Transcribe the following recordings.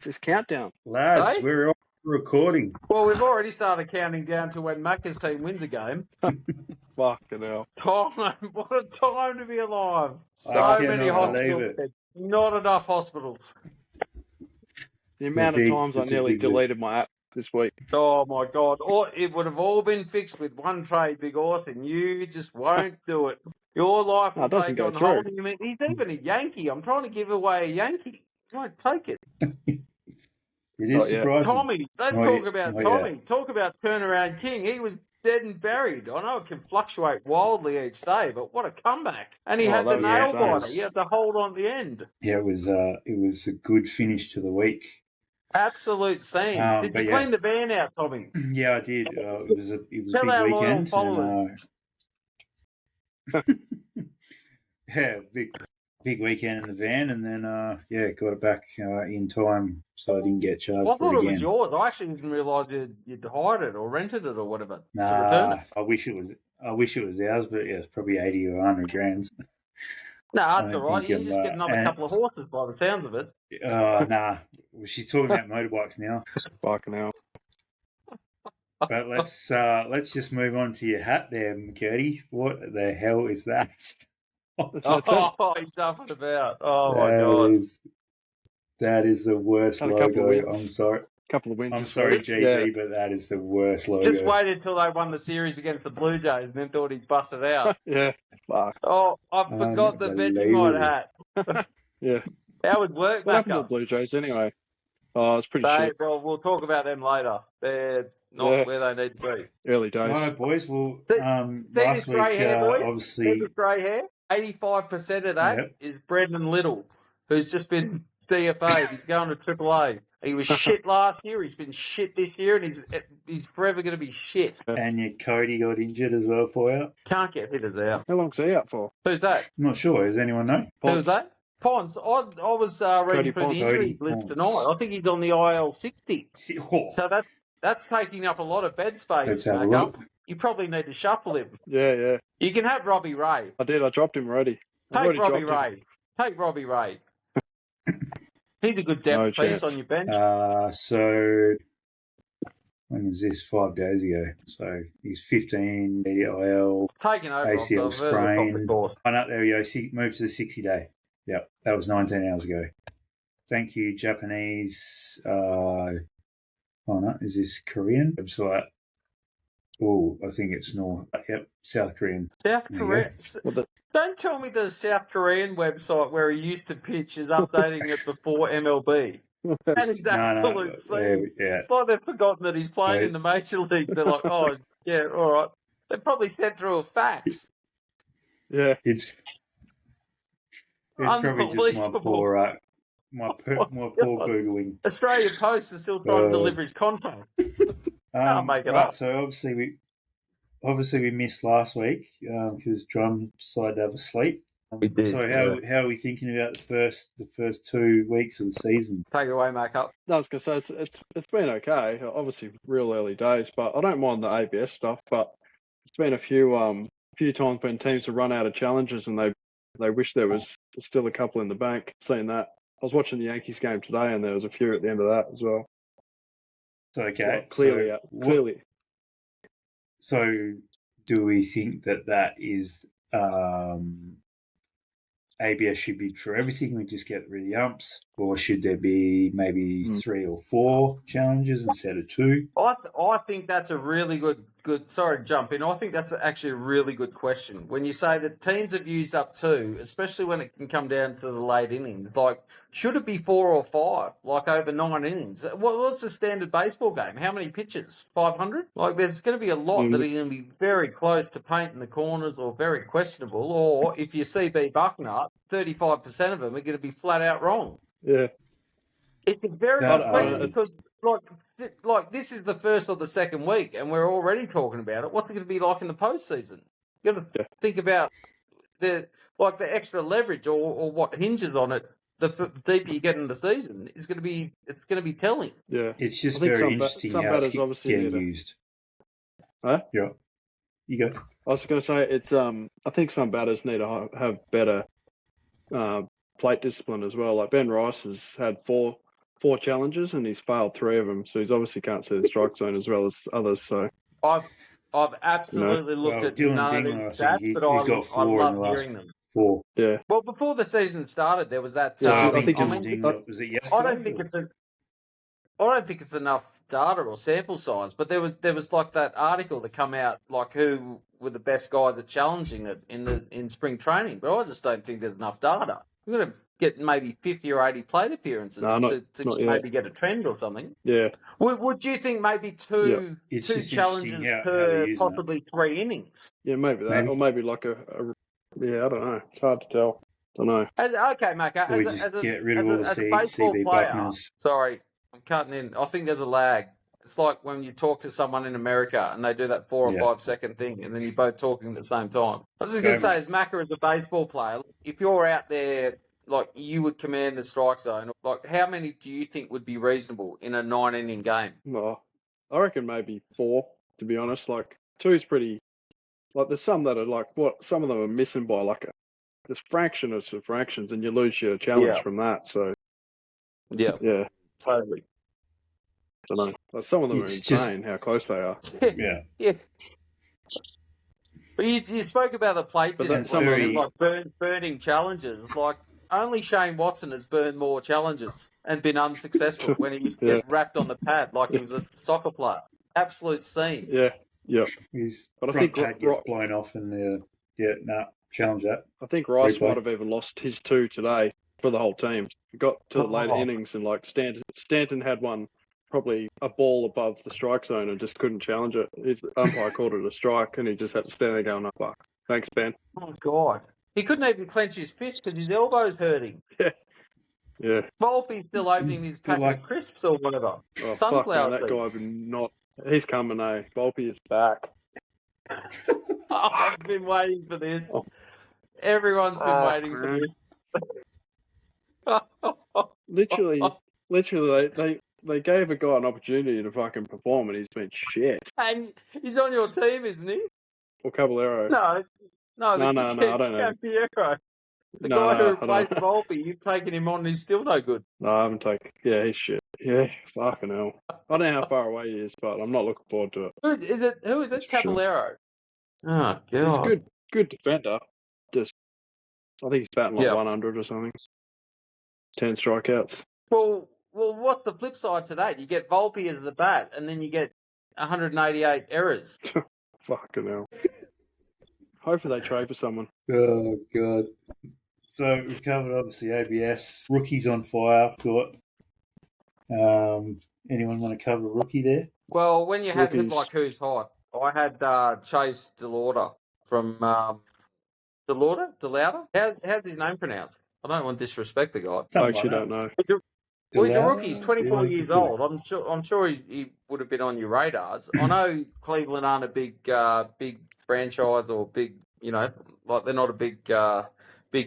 this countdown? Lads, Hey? we're all recording. Well, we've already started counting down to when Macca's team wins a game. Fucking hell. Time, what a time to be alive. So I many cannot believe hospital it. beds. Not enough hospitals. The amount of times I it's a nearly big week. deleted my app this week. Oh, my God. Or it would have all been fixed with one trade, Big Orton. You just won't do it. Your life No, will it doesn't take go on through. holding him. He's even a Yankee. I'm trying to give away a Yankee. He won't take it. It is Oh, yeah. surprising. Tommy, let's Oh, talk yeah. about Oh, Tommy. yeah. Talk about turnaround king. He was dead and buried. I know it can fluctuate wildly each day, but what a comeback. And he Oh, had that the was nail insane. biter. He had to hold on the end. Yeah, it was a good finish to the week. Absolute scenes. Did but you yeah. clean the van out, Tommy? Yeah, I did. It was a Tell big our loyal weekend. followers. Yeah, big weekend in the van, and then got it back in time, so I didn't get charged I for thought it it was again. yours. I actually didn't realise you'd hired it or rented it or whatever to return Nah, it. I wish it was ours, but yeah, it's probably 80 or 100 grand. No, I that's all don't right. think You can just get another couple of horses by the sounds of it. Nah, she's talking about motorbikes now. Fucking hell. But let's just move on to your hat there, McCurdy. What the hell is that? Oh, he's up and about. Oh, my God. That is the worst Had a couple of logo. wins. I'm sorry. Couple of wins. I'm this sorry, week. GG, Yeah. but that is the worst logo. Just waited till they won the series against the Blue Jays and then thought he'd bust it out. Yeah. Fuck. Oh, I forgot the Vegemite hat. Yeah. How would work, What happened to the Macca? Blue Jays anyway? Oh, it's pretty shit. Well, we'll talk about them later. They're not where they need to be. Early days. No, boys. Well, See last this grey week, hair, boys? obviously, See this grey hair? 85% of that is Brendan Little, who's just been DFA'd. He's going to AAA. He was shit last year. He's been shit this year, and he's forever going to be shit. and your Cody got injured as well for you. Can't get hitters out. How long's he out for? Who's that? I'm not sure. Does anyone know? Who was that? Ponce. I was reading through the injury list tonight. I think he's on the IL 60. Oh, So that's taking up a lot of bed space, let's have a Macca. look. You probably need to shuffle him. Yeah. You can have Robbie Ray. I did. I dropped him already. Take Robbie Ray. Take Robbie Ray. He's a good depth piece on your bench. So when was this? 5 days ago. So he's 15 IL, Taking over ACL sprain. And up there we go. Moved to the 60-day. Yep, that was 19 hours ago. Thank you, Japanese. Oh no, is this Korean website? Oh, I think it's South Korean. South Korean. Don't tell me the South Korean website where he used to pitch is updating it before MLB. That is absolute scene. It's like they've forgotten that he's playing in the Major League. They're like, oh, yeah, all right. They probably sent through a fax. Yeah. It's probably just my poor Googling. Australia Post is still trying to deliver his content. Can't make it up. So obviously we missed last week because Drum decided to have a sleep. We did. So how are we thinking about the first 2 weeks of the season? Take it away, Macca. No, I was gonna say it's been okay. Obviously, real early days, but I don't mind the ABS stuff. But it's been a few times when teams have run out of challenges and they wish there was still a couple in the bank. Seeing that, I was watching the Yankees game today, and there was a few at the end of that as well. So okay, clearly. So do we think that is ABS should be for everything? We just get rid of the umps, or should there be maybe 3 or 4 challenges instead of 2? I think that's a really good. Sorry to jump in. I think that's actually a really good question. When you say that teams have used up 2, especially when it can come down to the late innings, like should it be 4 or 5, like over 9 innings? What's the standard baseball game? How many pitches? 500? Like there's going to be a lot that are going to be very close to painting the corners or very questionable. Or if you see B Bucknut, 35% of them are going to be flat out wrong. Yeah. It's a very good question because, like this is the first or the second week, and we're already talking about it. What's it going to be like in the postseason? You've got to think about the extra leverage or what hinges on it. The deeper you get in the season is going to be telling. Yeah, it's just very interesting how it's getting used. Huh? Yeah, you go. I was going to say it's. I think some batters need to have better plate discipline as well. Like Ben Rice has had 4 4 challenges and he's failed 3 of them. So he's obviously can't see the strike zone as well as others. So I've absolutely looked at Dylan none of Dingler, these I think stats, but he's got I 4 in love the last hearing them. 4. yeah, Well, before the season started, there was that. Yeah, I I think think Dylan it's- Dingler, was it yesterday? I don't think it's enough data or sample size, but there was like that article that come out like who were the best guys at challenging it in spring training, but I just don't think there's enough data. We're going to get maybe 50 or 80 plate appearances No, not to yet. maybe get a trend or something. yeah. Would you think maybe two It's two just challenges interesting how per they're using it. possibly 3 innings? Yeah, maybe that. Maybe. Or maybe like a yeah, I don't know. It's hard to tell. Don't know. Okay, Maka, Or we just get rid of all the baseball CB player, Buckmans. sorry, I'm cutting in. I think there's a lag. It's like when you talk to someone in America and they do that 4 or Yeah. 5 second thing, and then you're both talking at the same time. I was just going to So- say, as Macca as a baseball player, if you're out there, like you would command the strike zone, like how many do you think would be reasonable in a 9-inning game? No, I reckon maybe 4. To be honest, like 2's pretty. Like there's some that are like some of them are missing by like this fraction of some fractions, and you lose your challenge Yeah. from that. So Yeah, yeah, totally. I don't know. Like, some of them It's are just- insane how close they are. Yeah. Yeah. But you spoke about the plate But that's discipline and very- like burning challenges. Like only Shane Watson has burned more challenges and been unsuccessful when he used to get wrapped on the pad like he was a soccer player. Absolute scenes. Yeah. His But I front think pad gets blown off and challenge that. I think Rice Replay. might have even lost his 2 today for the whole team. He got to the late Oh. innings and like Stanton had one probably a ball above the strike zone and just couldn't challenge it. His umpire called it a strike and he just had to stand there going, "Oh fuck, thanks Ben." Oh God. He couldn't even clench his fist because his elbow's hurting. Yeah. Volpe's still opening his packet like- of crisps or whatever. Oh fuck, man, Sunflower that seeds. guy would not. He's coming, eh? Volpe is back. Oh, I've been waiting for this. Oh. Everyone's been Oh, waiting for Literally, this. they gave a guy an opportunity to fucking perform, and he's been shit. And he's on your team, isn't he? Or Caballero. No, No, I don't know. Champiero. The No, guy who I replaced don't- Volpe, you've taken him on and he's still no good. No, I haven't taken. Yeah, he's shit. Yeah, fucking hell. I don't know how far away he is, but I'm not looking forward to it. Who is it? That's for sure. Caballero. Oh, He's a God. good defender. Just, I think he's batting like Yeah. 100 or something. 10 strikeouts. Well, what's the flip side to that? You get Volpe as the bat, and then you get 188 errors. Fucking hell. Hopefully they trade for someone. Oh, God. So we've covered, obviously, ABS. Rookies on fire, thought. Anyone want to cover a rookie there? Well, when you had him Rookies. like who's hot, I had Chase DeLauder from DeLauder? How's his name pronounced? I don't want to disrespect the guy. I Something actually like don't know. Well, he's a Delauder? rookie. He's 24 Yeah, years yeah. old. I'm sure he would have been on your radars. I know Cleveland aren't a big franchise or big, like they're not a big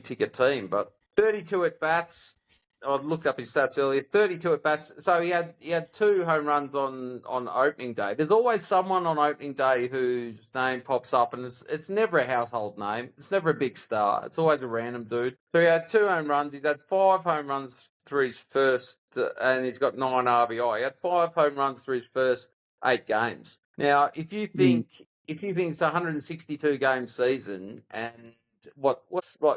ticket team, but 32 at bats. I looked up his stats earlier. 32 at bats. So he had 2 home runs on opening day. There's always someone on opening day whose name pops up, and it's never a household name. It's never a big star. It's always a random dude. So he had 2 home runs. He's had 5 home runs through his first, and he's got 9 RBI. He had 5 home runs through his first 8 games. Now, if you think it's a 162 game season, and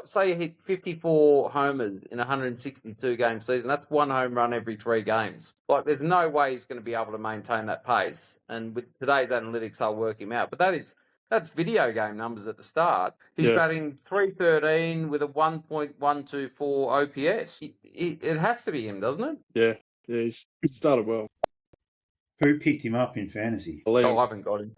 say you hit 54 homers in a 162 game season, that's 1 home run every 3 games. Like, there's no way he's going to be able to maintain that pace. And with today's analytics, they'll work him out. But that's video game numbers at the start. He's Yeah. batting .313 with a 1.124 OPS. It has to be him, doesn't it? Yeah, he started well. Who picked him up in fantasy? Oh, I haven't got him.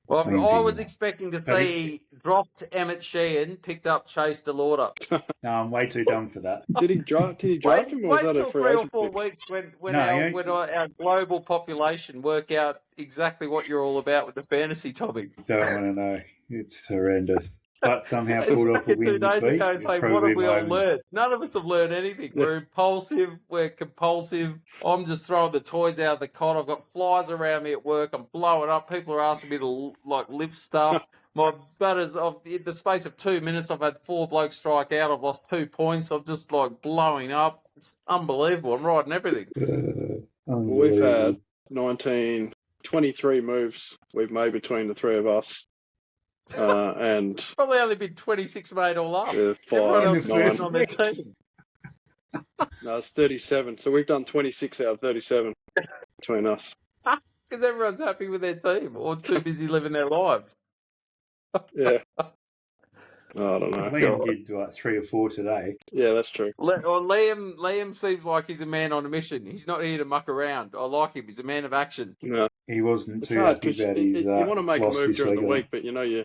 Well, I mean, I was the- expecting to see dropped Emmett Sheehan, picked up Chase DeLauder. No, I'm way too dumb for that. Did he draft him, or was Wait that till a free 3 or agent 4 pick? weeks when No, our global population work out exactly what you're all about with the fantasy topic. Don't want to know. It's horrendous. But somehow pulled off a 2 win this days week. ago It's saying, what probably have we my- all learned? None of us have learned anything. Yeah. We're impulsive. We're compulsive. I'm just throwing the toys out of the cot. I've got flies around me at work. I'm blowing up. People are asking me to lift stuff. My batters, in the space of 2 minutes, I've had 4 blokes strike out. I've lost 2 points. I'm just blowing up. It's unbelievable. I'm riding everything. We've had 23 moves we've made between the three of us. And Probably only been 26 made all up. 5, Everyone else is 9. sitting on their team. No, it's 37. So we've done 26 out of 37 between us. Because everyone's happy with their team or too busy living their lives. Yeah. I don't know. Liam did like 3 or 4 today. Yeah, that's true. Liam seems like he's a man on a mission. He's not here to muck around. I like him. He's a man of action. No, He wasn't it's too hard happy because about you his want to make a loss move this during the week. week, but you know your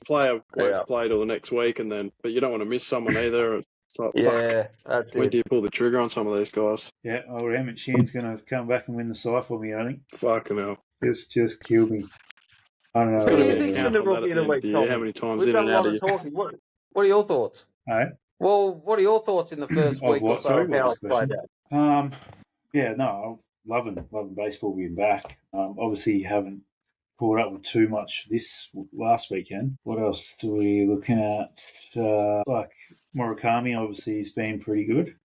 player won't Yeah. play till the next week, but you don't want to miss someone either. It's like, Yeah, that's fuck, when it. do you pull the trigger on some of these guys? Yeah, old Emmett Sheehan's going to come back and win the side for me, I think. Fucking hell. Just kill me. I don't know. Who do you Yeah, think's yeah. in the Count on that rookie at of the the end week, of the year, Tom? how many times We've in done and a out lot of of talking. What are your thoughts? Hey? Well, what are your thoughts in the first Of week or what? so Sorry, of what how was it's the played question? out? Yeah, no, loving baseball being back. Obviously, haven't caught up with too much this last weekend. What else are we looking at? Like Murakami, obviously, he's been pretty good.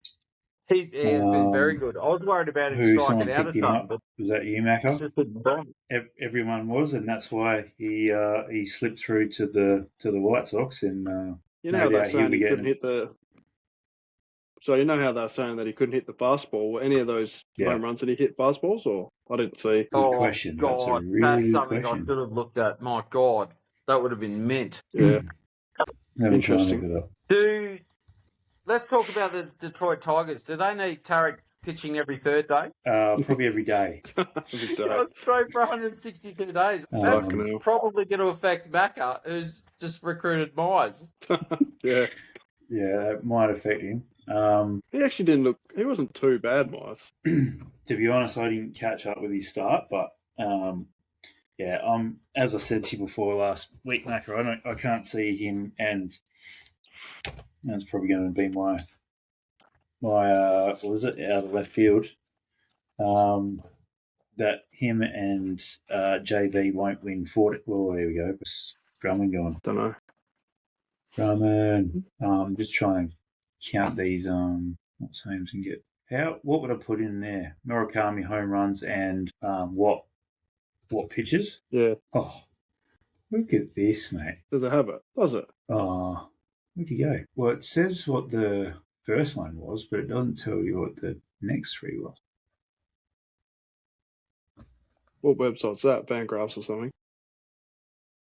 He has been very good. I was worried about him Someone striking out picked at him something, up? but Was that you, it's Macca? just been done. Everyone was, and that's why he slipped through to the White Sox, and You know no how they're doubt he'll saying be he couldn't getting. hit the. So you know how they're saying that he couldn't hit the fastball. Were any of those Yeah. home runs, did he hit fastballs, or I didn't see? Good question. God, That's a really that's good something question. I should have looked at. My God, that would have been mint. Yeah, Let me try and Interesting. look it up. Let's talk about the Detroit Tigers. Do they need Tarek pitching every third day? Probably every day. every day. So it's straight for 162 days. Um, That's Fucking hell. probably going to affect Macca, who's just recruited Myers. Yeah, Yeah, that might affect him. he actually didn't look. He wasn't too bad, Myers. To be honest, I didn't catch up with his start, but yeah, as I said to you before last week, Macca, I can't see him, and that's probably going to be my what was it, out of left field, that him and JV won't win 40. Well, there we go. Drummond gone. Don't know. Drummond. Just trying to count these what names and get. What would I put in there? Murakami home runs and what pitches? Yeah, Oh, look at this, mate. does it have it? Does it? Oh, where'd you go? Well, it says what the first one was, but it doesn't tell you what the next 3 was. What website's that? Fangraphs or something?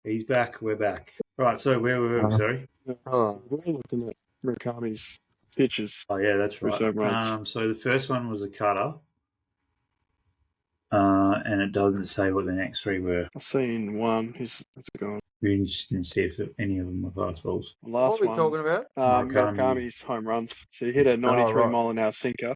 He's back. We're back. Right, so where were we? Sorry. Oh, we're looking at Murakami's pitches. Oh, yeah, that's For right. home runs. So the first one was a cutter, and it doesn't say what the next 3 were. I've seen one. What's it going? We're interested to see if any of them were fastballs. The last What are we one. talking about? Murakami's home runs. So he hit a 93 right. mile an hour sinker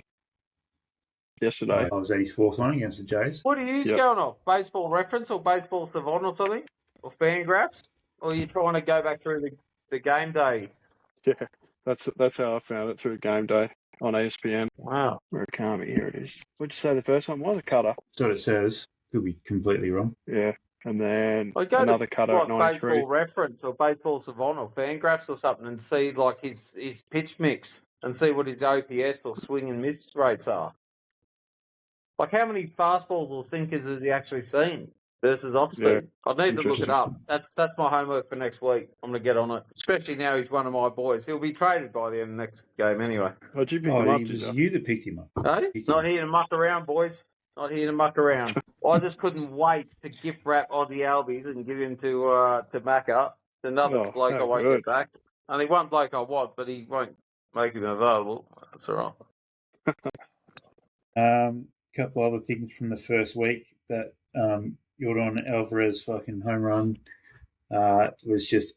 yesterday. I was at his 4th one against the Jays. What are you Yep. going off? Baseball Reference or Baseball Savant or something? Or Fangraphs? Or are you trying to go back through the game day? Yeah, that's how I found it, through game day on ESPN. Wow. Murakami, here it is. What'd you say the first one was? A cutter. That's what it says. Could be completely wrong. Yeah, and then I go another to cutter at like 93. Baseball Reference or Baseball Savant or Fangraphs or something and see like his pitch mix and see what his OPS or swing and miss rates are. Like how many fastballs or sinkers has he actually seen versus off speed? Yeah. I need to look it Interesting. up. That's my homework for next week. I'm going to get on it. Especially now he's one of my boys. He'll be traded by the end of the next game anyway. How'd you pick him Oh, up, it did was you? you that picked him up. Hey? Not here to muck around, boys. Not here to muck around. I just couldn't wait to gift wrap Aussie Albies and give him to Macca. Another Oh, bloke I how won't good. get back. Only one bloke I want, but he won't make him available. That's all right. Couple other things from the first week that Jordan Alvarez fucking home run was just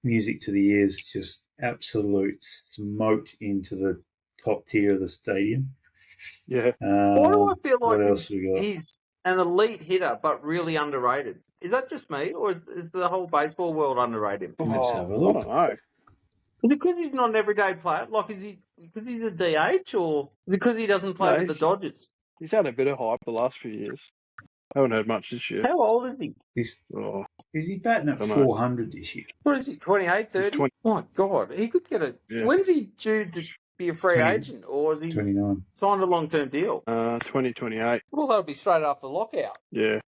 music to the ears, just absolute smoked into the top tier of the stadium. Yeah. Why do I feel What like else we got? he's an elite hitter, but really underrated? Is that just me, or is the whole baseball world underrated him? Let's have a I look. don't know. Is it because he's not an everyday player? Like, is he because he's a DH, or is it because he doesn't play No, with the he's- Dodgers? He's had a bit of hype the last few years. Haven't heard much this year. How old is he? Oh, Is he batting at Dunno. 400 this year? What is he, 28, 30? 20. My God, he could get a... Yeah. When's he due to be a free 20 agent, or is he 29. signed a long-term deal? 2028. Well, that'll be straight after the lockout. Yeah,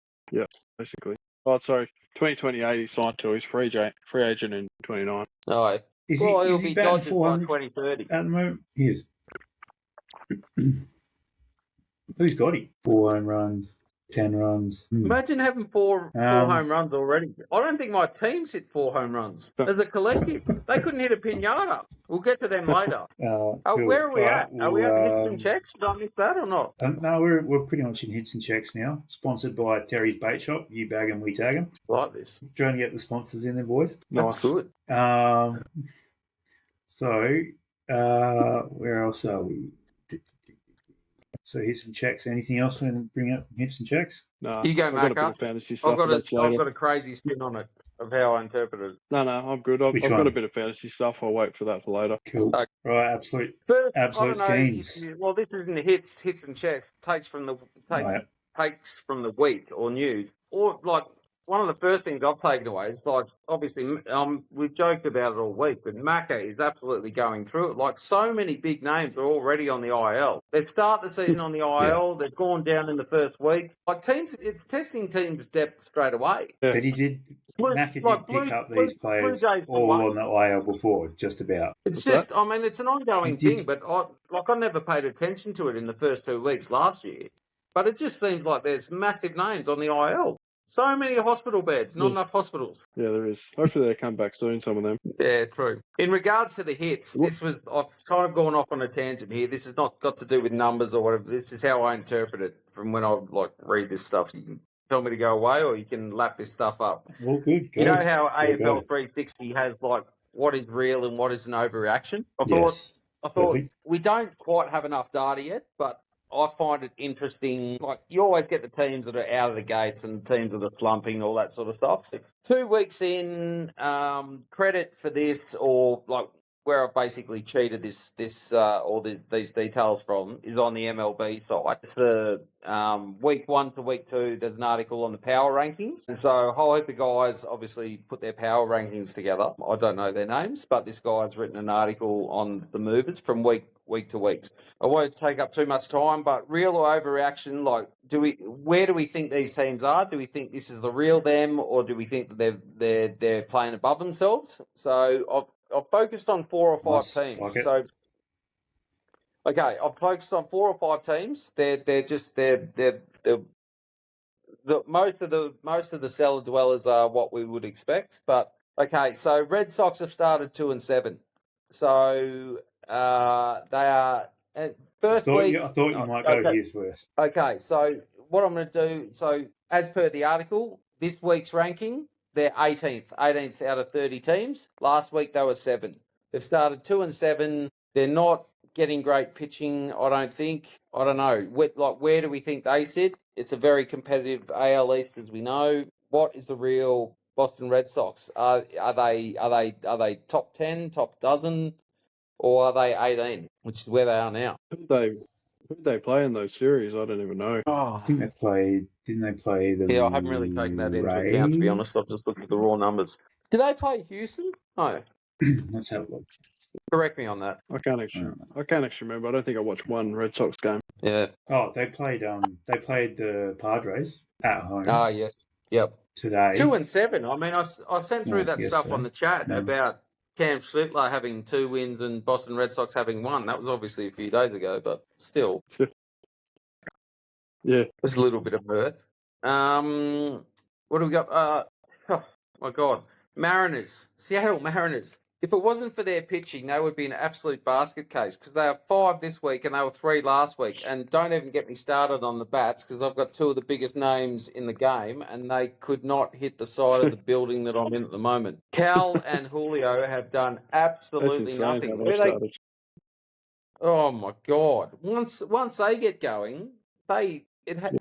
basically. Oh, sorry, 2028 he signed to. He's free agent in 29. No. Is Well, he he'll is he be batting Dodgers by 400 2030. at the moment? He is. Who's got him? 4 home runs, 10 runs. Imagine having four home runs already. I don't think my team's hit 4 home runs as a collective. They couldn't hit a pinata. We'll get to them later. Cool. Where are we All at? right, Are we well, having hits and checks? Did I miss that or not? No, we're pretty much in hits and checks now. Sponsored by Terry's Bait Shop. You bag 'em, we tag 'em. Like this. Trying to get the sponsors in there, boys. That's Nice. good. Where else are we? So hits and checks. Anything else we can bring up hits and checks? No, You go, I've got a bit of Marcus. fantasy stuff. I've That's later. got a crazy spin on it of how I interpret it. No, I'm good. I've Which got one? a bit of fantasy stuff. I'll wait for that for later. Cool. Okay. Right, absolute First, Absolute I don't know. schemes. Well, this isn't the hits and checks. Takes from the takes from the week or news, or like one of the first things I've taken away is like obviously we've joked about it all week, but Macca is absolutely going through it. Like so many big names are already on the IL. They start the season on the IL. They've gone down in the first week. Like teams, it's testing teams' depth straight away. Yeah. But he did. Macca did pick up these players Jays all on the IL before, just about. It's What's just, I mean, it's an ongoing thing, but I never paid attention to it in the first 2 weeks last year. But it just seems like there's massive names on the IL. So many hospital beds, not enough hospitals. Yeah, there is. Hopefully they come back soon, some of them. Yeah, true. In regards to the hits, I've kind of gone off on a tangent here. This has not got to do with numbers or whatever. This is how I interpret it from when I read this stuff. You can tell me to go away or you can lap this stuff up. Well, good. You know how AFL 360 has what is real and what is an overreaction? I thought we don't quite have enough data yet, but I find it interesting. Like you always get the teams that are out of the gates and teams that are slumping, all that sort of stuff. 2 weeks in, credit for this or like where I've basically cheated these details from is on the MLB site. It's the week 1 to week 2. There's an article on the power rankings, and so a whole heap of guys obviously put their power rankings together. I don't know their names, but this guy's written an article on the movers from week to week. I won't take up too much time, but real or overreaction? Like, where do we think these teams are? Do we think this is the real them, or do we think that they're playing above themselves? So I've focused on 4 or 5 teams. Like so, okay, I've focused on 4 or 5 teams. They're most of the cellar dwellers are what we would expect. But okay, so Red Sox have started 2-7. So they are first week. I thought you might go here first. Okay, so what I'm going to do. So as per the article, this week's ranking. They're 18th out of 30 teams. Last week they were 7. They've started 2-7. They're not getting great pitching, I don't think. I don't know. Where do we think they sit? It's a very competitive AL East, as we know. What is the real Boston Red Sox? Are they top 10, top dozen, or are they 18, which is where they are now? Who'd they play in those series? I don't even know. I think they played. Didn't they play the? Yeah, I haven't really taken that into account, to be honest. I've just looked at the raw numbers. Did they play Houston? No. Let's have a look. Correct me on that. I can't actually remember. I don't think I watched one Red Sox game. Yeah. Oh, they played the Padres at home. Ah, yes. Yep. Today. 2-7. I mean, I sent through that stuff on the chat about Cam Schlittler having 2 wins and Boston Red Sox having 1. That was obviously a few days ago, but still. Yeah. There's a little bit of mirth. What do we got? Oh, my God. Mariners. Seattle Mariners. If it wasn't for their pitching, they would be an absolute basket case because they are 5 this week and they were 3 last week. And don't even get me started on the bats because I've got 2 of the biggest names in the game and they could not hit the side of the building that I'm in at the moment. Cal and Julio have done absolutely nothing. Oh, my God. Once they get going, they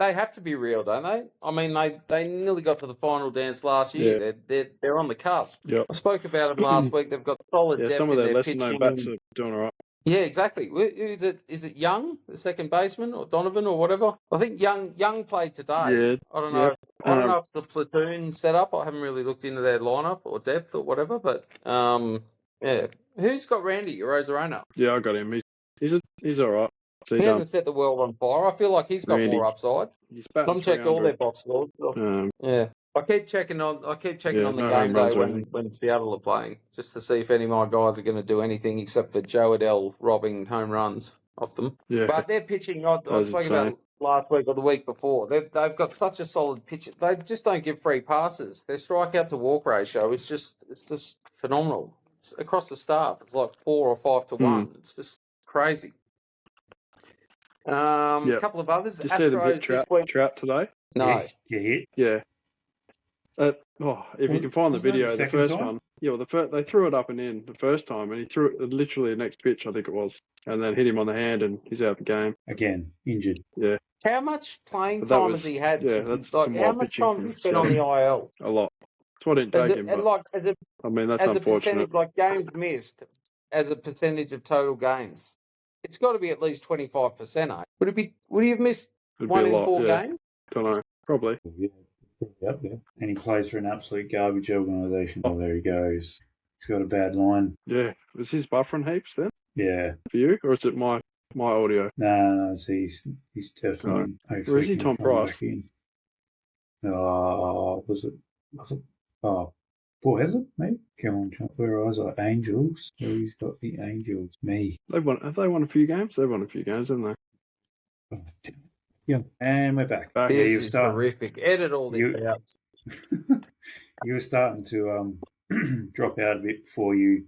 have to be real, don't they? I mean, they nearly got to the final dance last year. Yeah. They're on the cusp. Yep. I spoke about it last week. They've got solid depth some of in their their lesser pitching. known bats are doing all right. Yeah, exactly. Is it Young, the second baseman, or Donovan, or whatever? I think Young played today. Yeah. I don't know. I don't know if it's the platoon setup. I haven't really looked into their lineup or depth or whatever. But yeah, who's got Randy Rosarena? Yeah, I got him. He's all right. So He hasn't set the world on fire. I feel like he's got Randy. more upside. He's batting I'm checked all 300. their box scores. Um, Yeah. I keep checking on the no game home day runs or anything. when Seattle are playing, just to see if any of my guys are going to do anything except for Joe Adele robbing home runs off them. Yeah. But their pitching, I That's spoke insane. about last week or the week before. They've got such a solid pitch. They just don't give free passes. Their strikeout to walk ratio is just phenomenal. It's across the staff, it's like 4 or 5 to 1. It's just crazy. A couple of others. Did you see them hit Trout today? No. Yeah. If you can find the video, the first one. Yeah, well, they threw it up and in the first time, and he threw it literally the next pitch, I think it was, and then hit him on the hand, and he's out of the game. Again, injured. Yeah. How much playing time has he had? Yeah, that's like how much time has he spent on the IL? A lot. That's what I didn't take him. That's as a unfortunate. Percentage, like games missed, as a percentage of total games, it's got to be at least 25%. Would he have missed one in 4 games? Don't know. Probably. Yep. And he plays for an absolute garbage organisation. Oh, there he goes. He's got a bad line. Yeah. Was his buffering heaps then? Yeah. For you? Or is it my audio? No, he's definitely... Or is he Tom Price? Was it... Oh, Paul Hazard, maybe? Come on, John. Where was I? Angels. So he's got the Angels. Me. Have they won a few games? They've won a few games, haven't they? Oh, yeah, and we're back. This is terrific. Edit all this out. You were starting to drop out a bit before you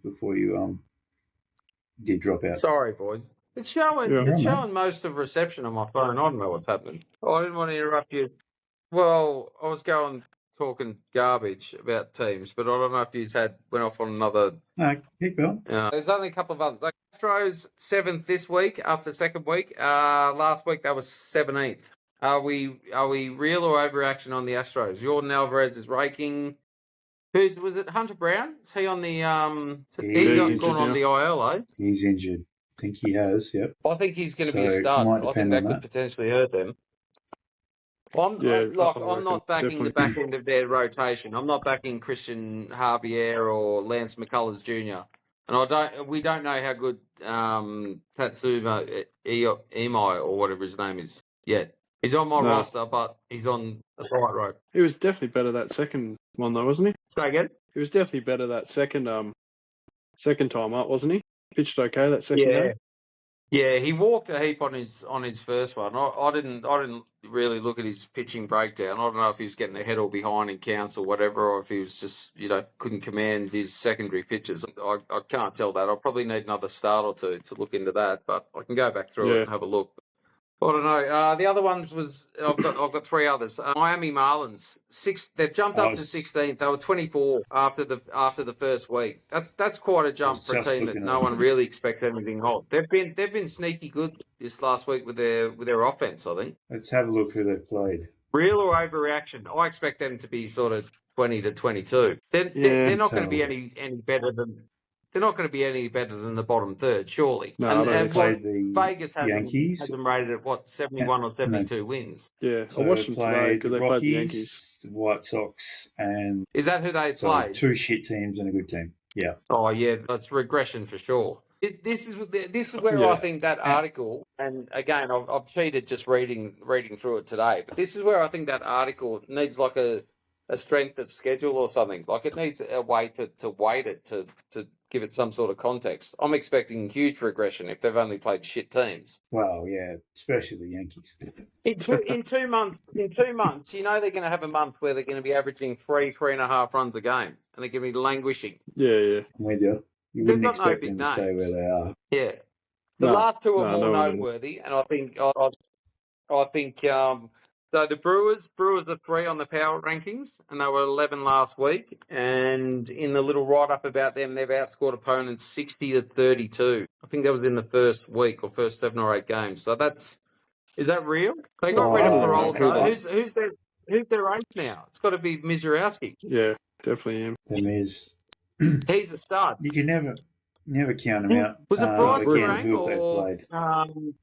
did drop out. Sorry, boys. It's showing most of reception on my phone. I don't know what's happening. Oh, I didn't want to interrupt you. Well, I was talking garbage about teams, but I don't know if you went off on another. No, keep going. There's only a couple of others. Like Astros 7th this week after the second week. Last week that was 17th. Are we real or overreaction on the Astros? Jordan Alvarez is raking. Was it Hunter Brown? Is he on the he's gone on the IL, eh? He's injured. I think he has. Yep. I think he's going to be a start. I think that could potentially hurt them. I'm not backing the back end of their rotation. I'm not backing Christian Javier or Lance McCullers Jr. And we don't know how good Tatsuma Imai or whatever his name is yet. He's on my roster, but he's on the right road. He was definitely better that second one though, wasn't he? Say again? He was definitely better that second time up, wasn't he? Pitched okay that second day. Yeah, he walked a heap on his first one. I didn't really look at his pitching breakdown. I don't know if he was getting ahead or behind in counts or whatever, or if he was just couldn't command his secondary pitches. I can't tell that. I'll probably need another start or two to look into that, but I can go back through it and have a look. I don't know. The other ones was I've got 3 others. Miami Marlins 6. They've jumped up to 16th. They were 24 after the first week. That's quite a jump for a team that no one really expected anything of. They've been sneaky good this last week with their offense. I think. Let's have a look who they've played. Real or overreaction? I expect them to be sort of 20 to 22. They're not going to be any better than. They're not going to be any better than the bottom third, surely. No, and played the Vegas Yankees. has them rated at 71 or 72 wins. Yeah, so I watched them today because they played the Yankees, the White Sox, and is that who they played? 2 shit teams and a good team. Yeah. Oh yeah, that's regression for sure. This is where I think that article, and again I've cheated just reading through it today, but this is where I think that article needs like a strength of schedule or something. Like it needs a way to weight it to give it some sort of context. I'm expecting huge regression if they've only played shit teams. Well, yeah, especially the Yankees. In 2 months, they're going to have a month where they're going to be averaging 3.5 runs a game, and they're going to be languishing. Yeah. I'm with you. You wouldn't expect them to stay where they are. Yeah. The last 2 are more noteworthy, and I think so the Brewers are 3 on the power rankings, and they were 11 last week. And in the little write-up about them, they've outscored opponents 60 to 32. I think that was in the first week or first 7 or 8 games. So is that real? They got rid of Peralta. Who's their ace now? It's got to be Mizurowski. Yeah, definitely him. He's a stud. You can never count him out. Was it Bryce Durang or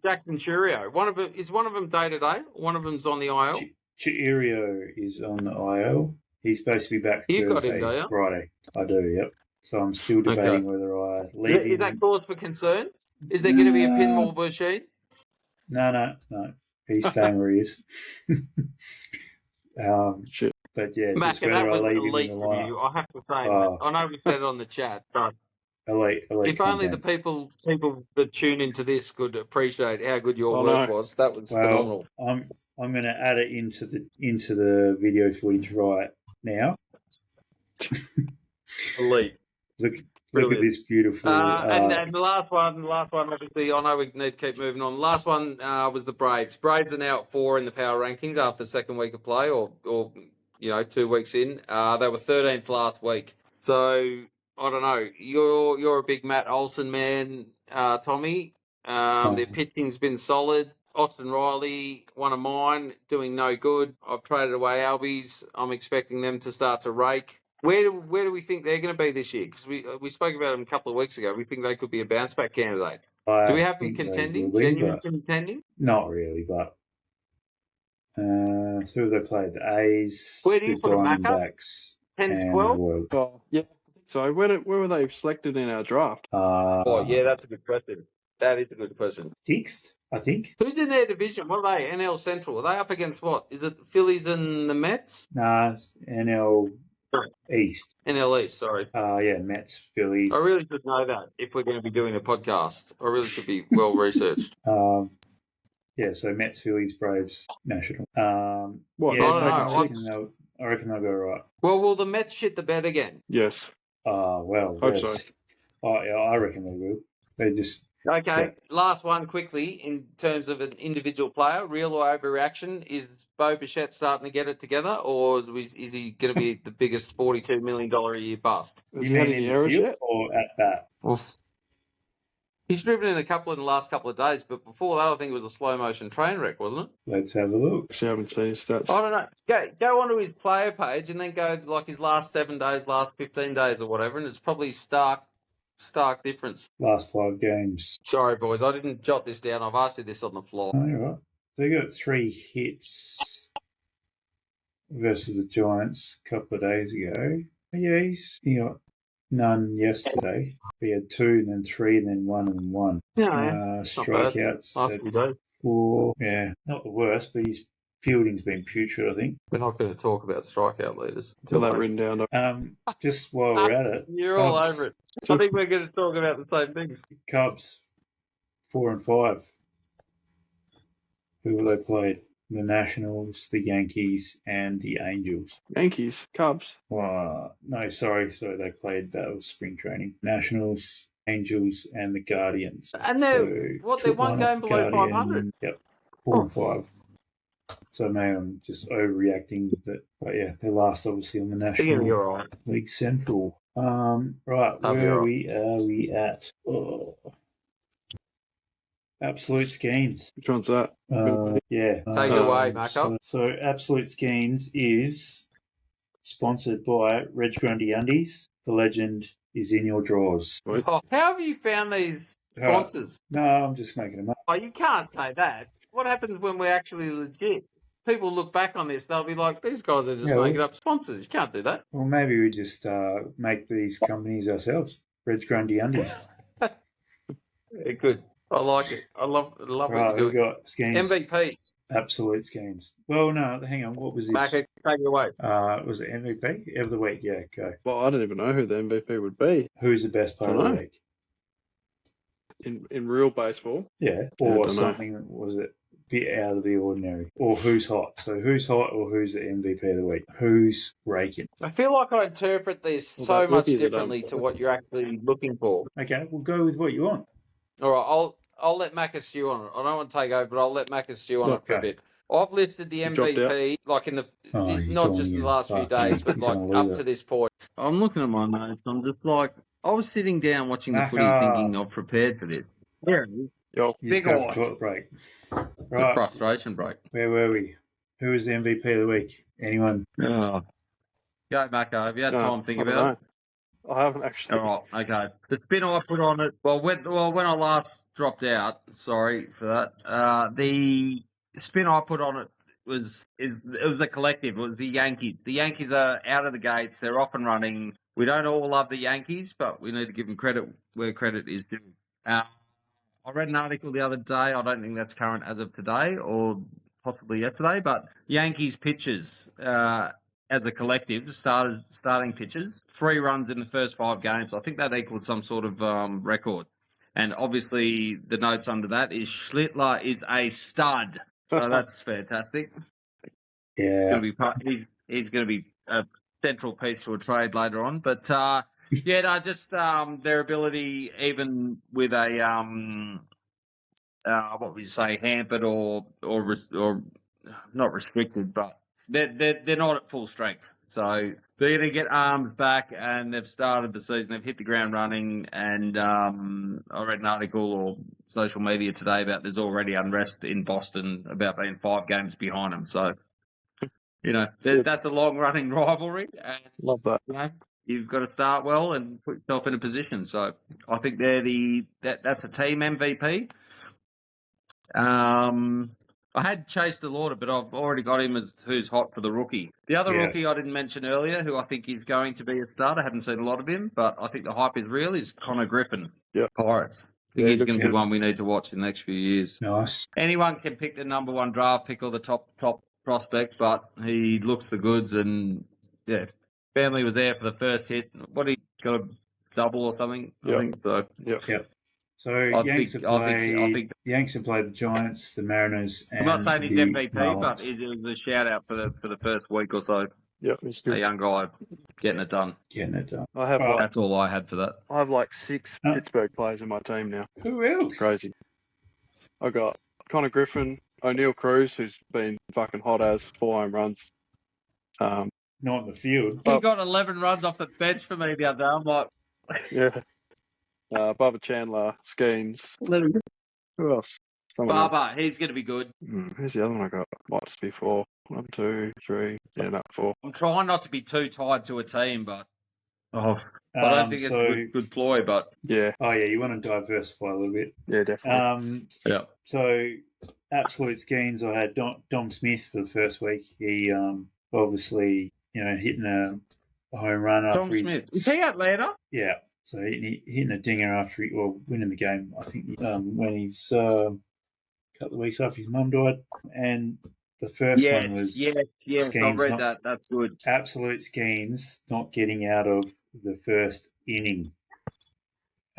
Jackson Churio? Is one of them day to day? One of them's on the IL. Churio is on the IL. He's supposed to be back Thursday, Friday. I do. Yep. So I'm still debating whether I leave him. Is that cause for concern? Is there going to be a pinball machine? No. He's staying where he is. Shit. But yeah, Mac, just whether that I was leave him in elite the from lineup. you. I have to say, mate. I know we said it on the chat, but Elite if only the content. people that tune into this could appreciate how good your I work know. was. That was phenomenal. I'm going to add it into the video footage right now. Elite. Look Brilliant. at this beautiful. And the last one, obviously, I know we need to keep moving on. The last one was the Braves. Braves are now at 4 in the power rankings after the second week of play, or 2 weeks in. They were 13th last week. So I don't know. You're a big Matt Olson man, Tommy. Their pitching's been solid. Austin Riley, one of mine, doing no good. I've traded away Albies. I'm expecting them to start to rake. Where do we think they're going to be this year? Because we spoke about them a couple of weeks ago. We think they could be a bounce back candidate. Do we have them contending? Genuine contending? Not really, but who have they played? The A's, Where do you the put them, Macca? Diamondbacks, 10, and 12? the Royals. Oh, yeah. So where were they selected in our draft? That's a good question. That is a good question. 6th, I think. Who's in their division? What are they? NL Central. Are they up against what? Is it Phillies and the Mets? Nah, NL East. NL East, sorry. Yeah, Mets, Phillies. I really should know that if we're going to be doing a podcast. I really should be well researched. Yeah, so Mets, Phillies, Braves, National. What? Yeah, I don't know. I reckon they'll go right. Well, will the Mets shit the bed again? Yes. Well, Hope yes. so. Yeah, I reckon they will. They just Okay, last one quickly in terms of an individual player, real or overreaction. Is Bo Bichette starting to get it together, or is he going to be the biggest $42 million a year bust? Has he had any errors yet? Or at bat? Oof. He's driven in a couple in the last couple of days, but before that, I think it was a slow motion train wreck, wasn't it? Let's have a look. Actually, I haven't seen his stats. I don't know. Go onto his player page and then go to like his last 7 days, last 15 days or whatever, and it's probably stark difference. Last 5 games. Sorry, boys, I didn't jot this down. I've asked you this on the floor. Oh, you're right. So he got 3 hits versus the Giants a couple of days ago. Yeah, he got none yesterday. He had 2 and then 3 and then 1 and 1. Yeah, strikeouts. last 2 days. 4. Yeah, not the worst, but his fielding's been putrid, I think. We're not going to talk about strikeout leaders. Got that written down. Just while we're at it. You're all over it. I think we're going to talk about the same things. Cubs, 4 and 5. Who have they played? The Nationals, the Yankees, and the Angels. Yankees, Cubs. No, sorry. They played, that was spring training. Nationals, Angels, and the Guardians. And they're one game below 500. Yep, 4 and 5. So maybe I'm just overreacting, but yeah, they're last obviously on the National League Central. Right, where are we at? Absolute Schemes. Which one's that? Yeah. Take it away, Marco. So Absolute Schemes is sponsored by Reg Grundy Undies. The legend is in your drawers. How have you found these sponsors? No, I'm just making them up. Oh, you can't say that. What happens when we're actually legit? People look back on this, they'll be like, these guys are just making up sponsors. You can't do that. Well, maybe we just make these companies ourselves. Reg Grundy Undies. Yeah, good. I like it. I love what you're doing. We've got Schemes. MVP. Absolute Schemes. Well, no, hang on. What was this? Mac, take it away. Was it MVP of the week? Yeah, go. Well, I don't even know who the MVP would be. Who's the best player of the week? In real baseball? Yeah. Or something, was it a bit out of the ordinary? Or who's hot? So who's hot or who's the MVP of the week? Who's raking? I feel like I interpret this so much differently to what you're actually looking for. Okay, we'll go with what you want. All right, I'll let Macca stew on it. I don't want to take over, but I'll let Macca stew on it for a bit. I've listed the MVP, like in the not just in the last few days, but like up to this point. I'm looking at my notes. I'm just like, I was sitting down watching the footy, thinking I've prepared for this. There it is. Big horse. Break. Right. Frustration break. Where were we? Who was the MVP of the week? Anyone? Go, Macca. Have you had time to think about it? I haven't actually. All right, okay. The spin I put on it, when I last dropped out, sorry for that, the spin I put on it it was a collective. It was the Yankees. The Yankees are out of the gates. They're off and running. We don't all love the Yankees, but we need to give them credit where credit is due. I read an article the other day. I don't think that's current as of today or possibly yesterday, but Yankees pitchers as a collective starting pitchers 3 runs in the first 5 games. I think that equaled some sort of record. And obviously, the notes under that is Schlittler is a stud. So that's fantastic. Yeah. He's going to be a central piece to a trade later on. But just their ability, even with a what would you say, hampered or not restricted, but they're not at full strength. So they're going to get arms back, and they've started the season. They've hit the ground running, and I read an article or social media today about there's already unrest in Boston about being 5 games behind them. So, that's a long-running rivalry. And, Love that. You've got to start well and put yourself in a position. So I think that's a team MVP. I had Chase DeLauder, but I've already got him as who's hot for the rookie. The other rookie I didn't mention earlier, who I think is going to be a starter, I haven't seen a lot of him, but I think the hype is real, is Connor Griffin. Yep. Pirates. I think he's going to be one we need to watch in the next few years. Nice. Anyone can pick the number 1 draft pick or the top prospect, but he looks the goods, and family was there for the first hit. What, he got a double or something? I think so. Yep. So Yanks have played the Giants, the Mariners, and I'm not saying he's MVP, Marlins. but it was a shout out for the first week or so. Yep, he's good. A young guy getting it done. That's all I had for that. I have 6 Pittsburgh players in my team now. Who else? It's crazy. I got Connor Griffin, O'Neal Cruz, who's been fucking hot as 4 home runs. Not in the field. He got 11 runs off the bench for me the other day. I'm like, yeah. Bubba Chandler, Skeens. Who else? Bubba, he's going to be good. Who's the other one I got? Might just be 4. 1, 2, 3. Yeah, no, 4. I'm trying not to be too tied to a team, but I don't think it's a good ploy. But yeah. Oh yeah, you want to diversify a little bit. Yeah, definitely. So absolute schemes. I had Dom Smith for the first week. He obviously hitting a home run. Dom Smith, is he Atlanta? Yeah. So hitting a dinger after winning the game, I think, when he's a couple of weeks after his mum died. And the first one was I've read that. That's good. Absolute schemes not getting out of the first inning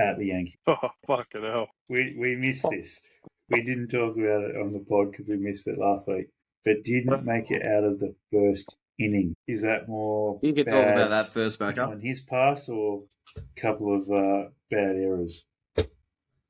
at the Yankees. Oh, fucking hell. We missed this. We didn't talk about it on the pod because we missed it last week, but didn't make it out of the first inning. Is that more You can talk about that first, Mac. on his pass or a couple of bad errors that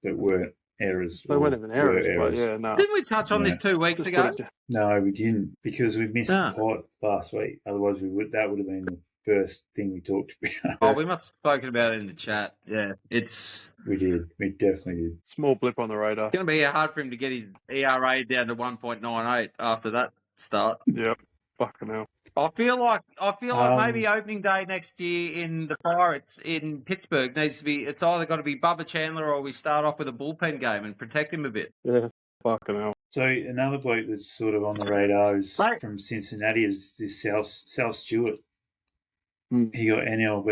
weren't errors? They weren't even errors, but yeah, no. Didn't we touch on this 2 weeks ago? No, we didn't, because we missed the pod last week. Otherwise, that would have been the first thing we talked about. Oh, we must have spoken about it in the chat. Yeah, we did. We definitely did. Small blip on the radar. It's going to be hard for him to get his ERA down to 1.98 after that start. Yep. Fucking hell. I feel like maybe opening day next year in the Pirates in Pittsburgh needs to be. It's either got to be Bubba Chandler or we start off with a bullpen game and protect him a bit. Yeah, fucking hell. So another bloke that's sort of on the radar is from Cincinnati is this Sal Stewart. He got NL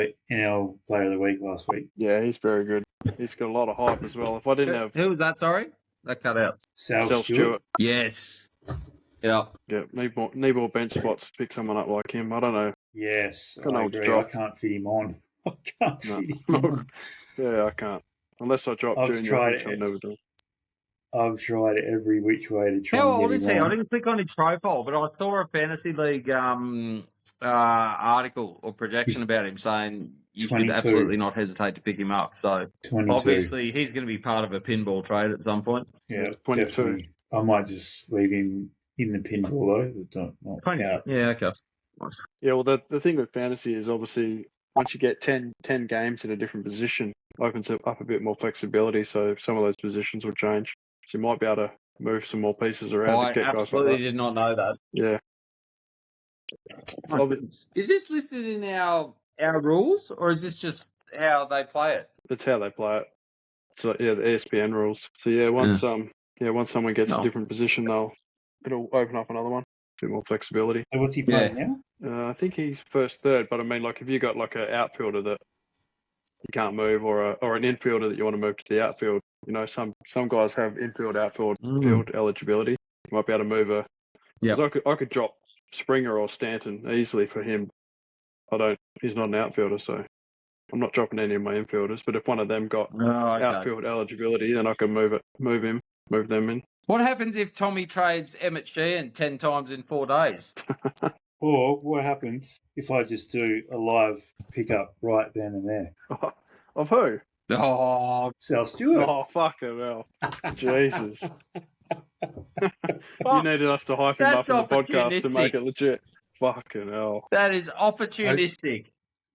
Player of the Week last week. Yeah, he's very good. He's got a lot of hype as well. If I didn't have who was that? Sorry, that cut out. Sal Stewart. Yes. Yeah. Yeah, need more bench spots to pick someone up like him. I don't know. Yes, I agree. I can't fit him on. Yeah, I can't. Unless I drop Junior, which I've never done. I've tried every which way to try. How old is he? I didn't click on his profile, but I saw a fantasy league article or projection about him saying you 22. should absolutely not hesitate to pick him up. So 22. Obviously he's going to be part of a pinball trade at some point. Yeah, 22. Definitely. I might just leave him in the pinball though. Not out. Yeah, okay. Nice. Yeah, well, the thing with fantasy is obviously once you get 10 games in a different position, opens up a bit more flexibility. So some of those positions will change. So you might be able to move some more pieces around. I absolutely did not know that. Yeah. Is this listed in our rules, or is this just how they play it? That's how they play it. So yeah, the ESPN rules. So yeah, once someone gets a different position, it'll open up another one. bit more flexibility. So what's he playing now? I think he's first, third, but I mean, like if you got like an outfielder that you can't move, or an infielder that you want to move to the outfield, some guys have infield, outfield, field eligibility. You might be able to move a. Yep. Because I could drop Springer or Stanton easily for him. He's not an outfielder, so I'm not dropping any of my infielders. But if one of them got outfield eligibility, then I can move them in. What happens if Tommy trades Emmett Sheehan 10 times in 4 days? Or what happens if I just do a live pickup right then and there? Of who? Oh, Sal Stewart. Oh, fucking hell. Jesus. You needed us to hype him up in the podcast to make it legit. Fucking hell. That is opportunistic.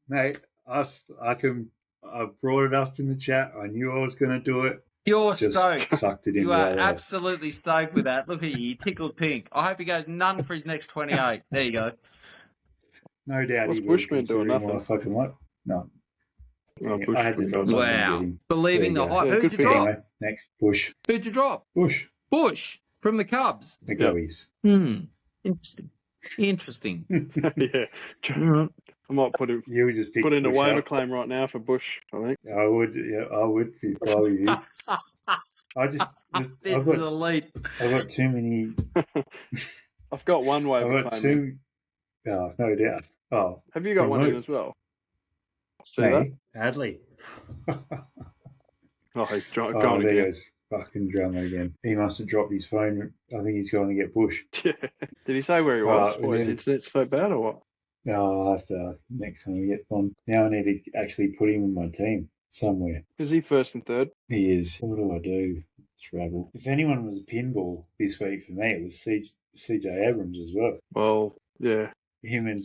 Mate, I brought it up in the chat. I knew I was going to do it. You're Just stoked. sucked it in. You are right absolutely stoked with that. Look at you, tickled pink. I hope he goes none for his next 28. There you go. No doubt. What's he will, Bushman doing? Nothing. Fucking what? No. Oh, I had to drop something. Wow. Believing the hype. Yeah, Who'd good you for drop? Anyway, next, Bush. Who'd you drop? Bush. From the Cubs. The Gobies. Interesting. Yeah. I might put in a waiver claim right now for Bush, I think. I would if I were you. I've got too many. I've got one waiver claim. Oh, no doubt. Oh, have you got one in as well? See that? Hadley. Oh, he's gone there again. goes fucking drummer again. He must have dropped his phone. I think he's going to get Bush. Yeah. Did he say where he was? Or his internet's so bad or what? No, I'll have to next time we get on. Now I need to actually put him in my team somewhere. Is he first and third? He is. What do I do? Travel. If anyone was a pinball this week for me, it was CJ Abrams as well. Well, yeah. Him and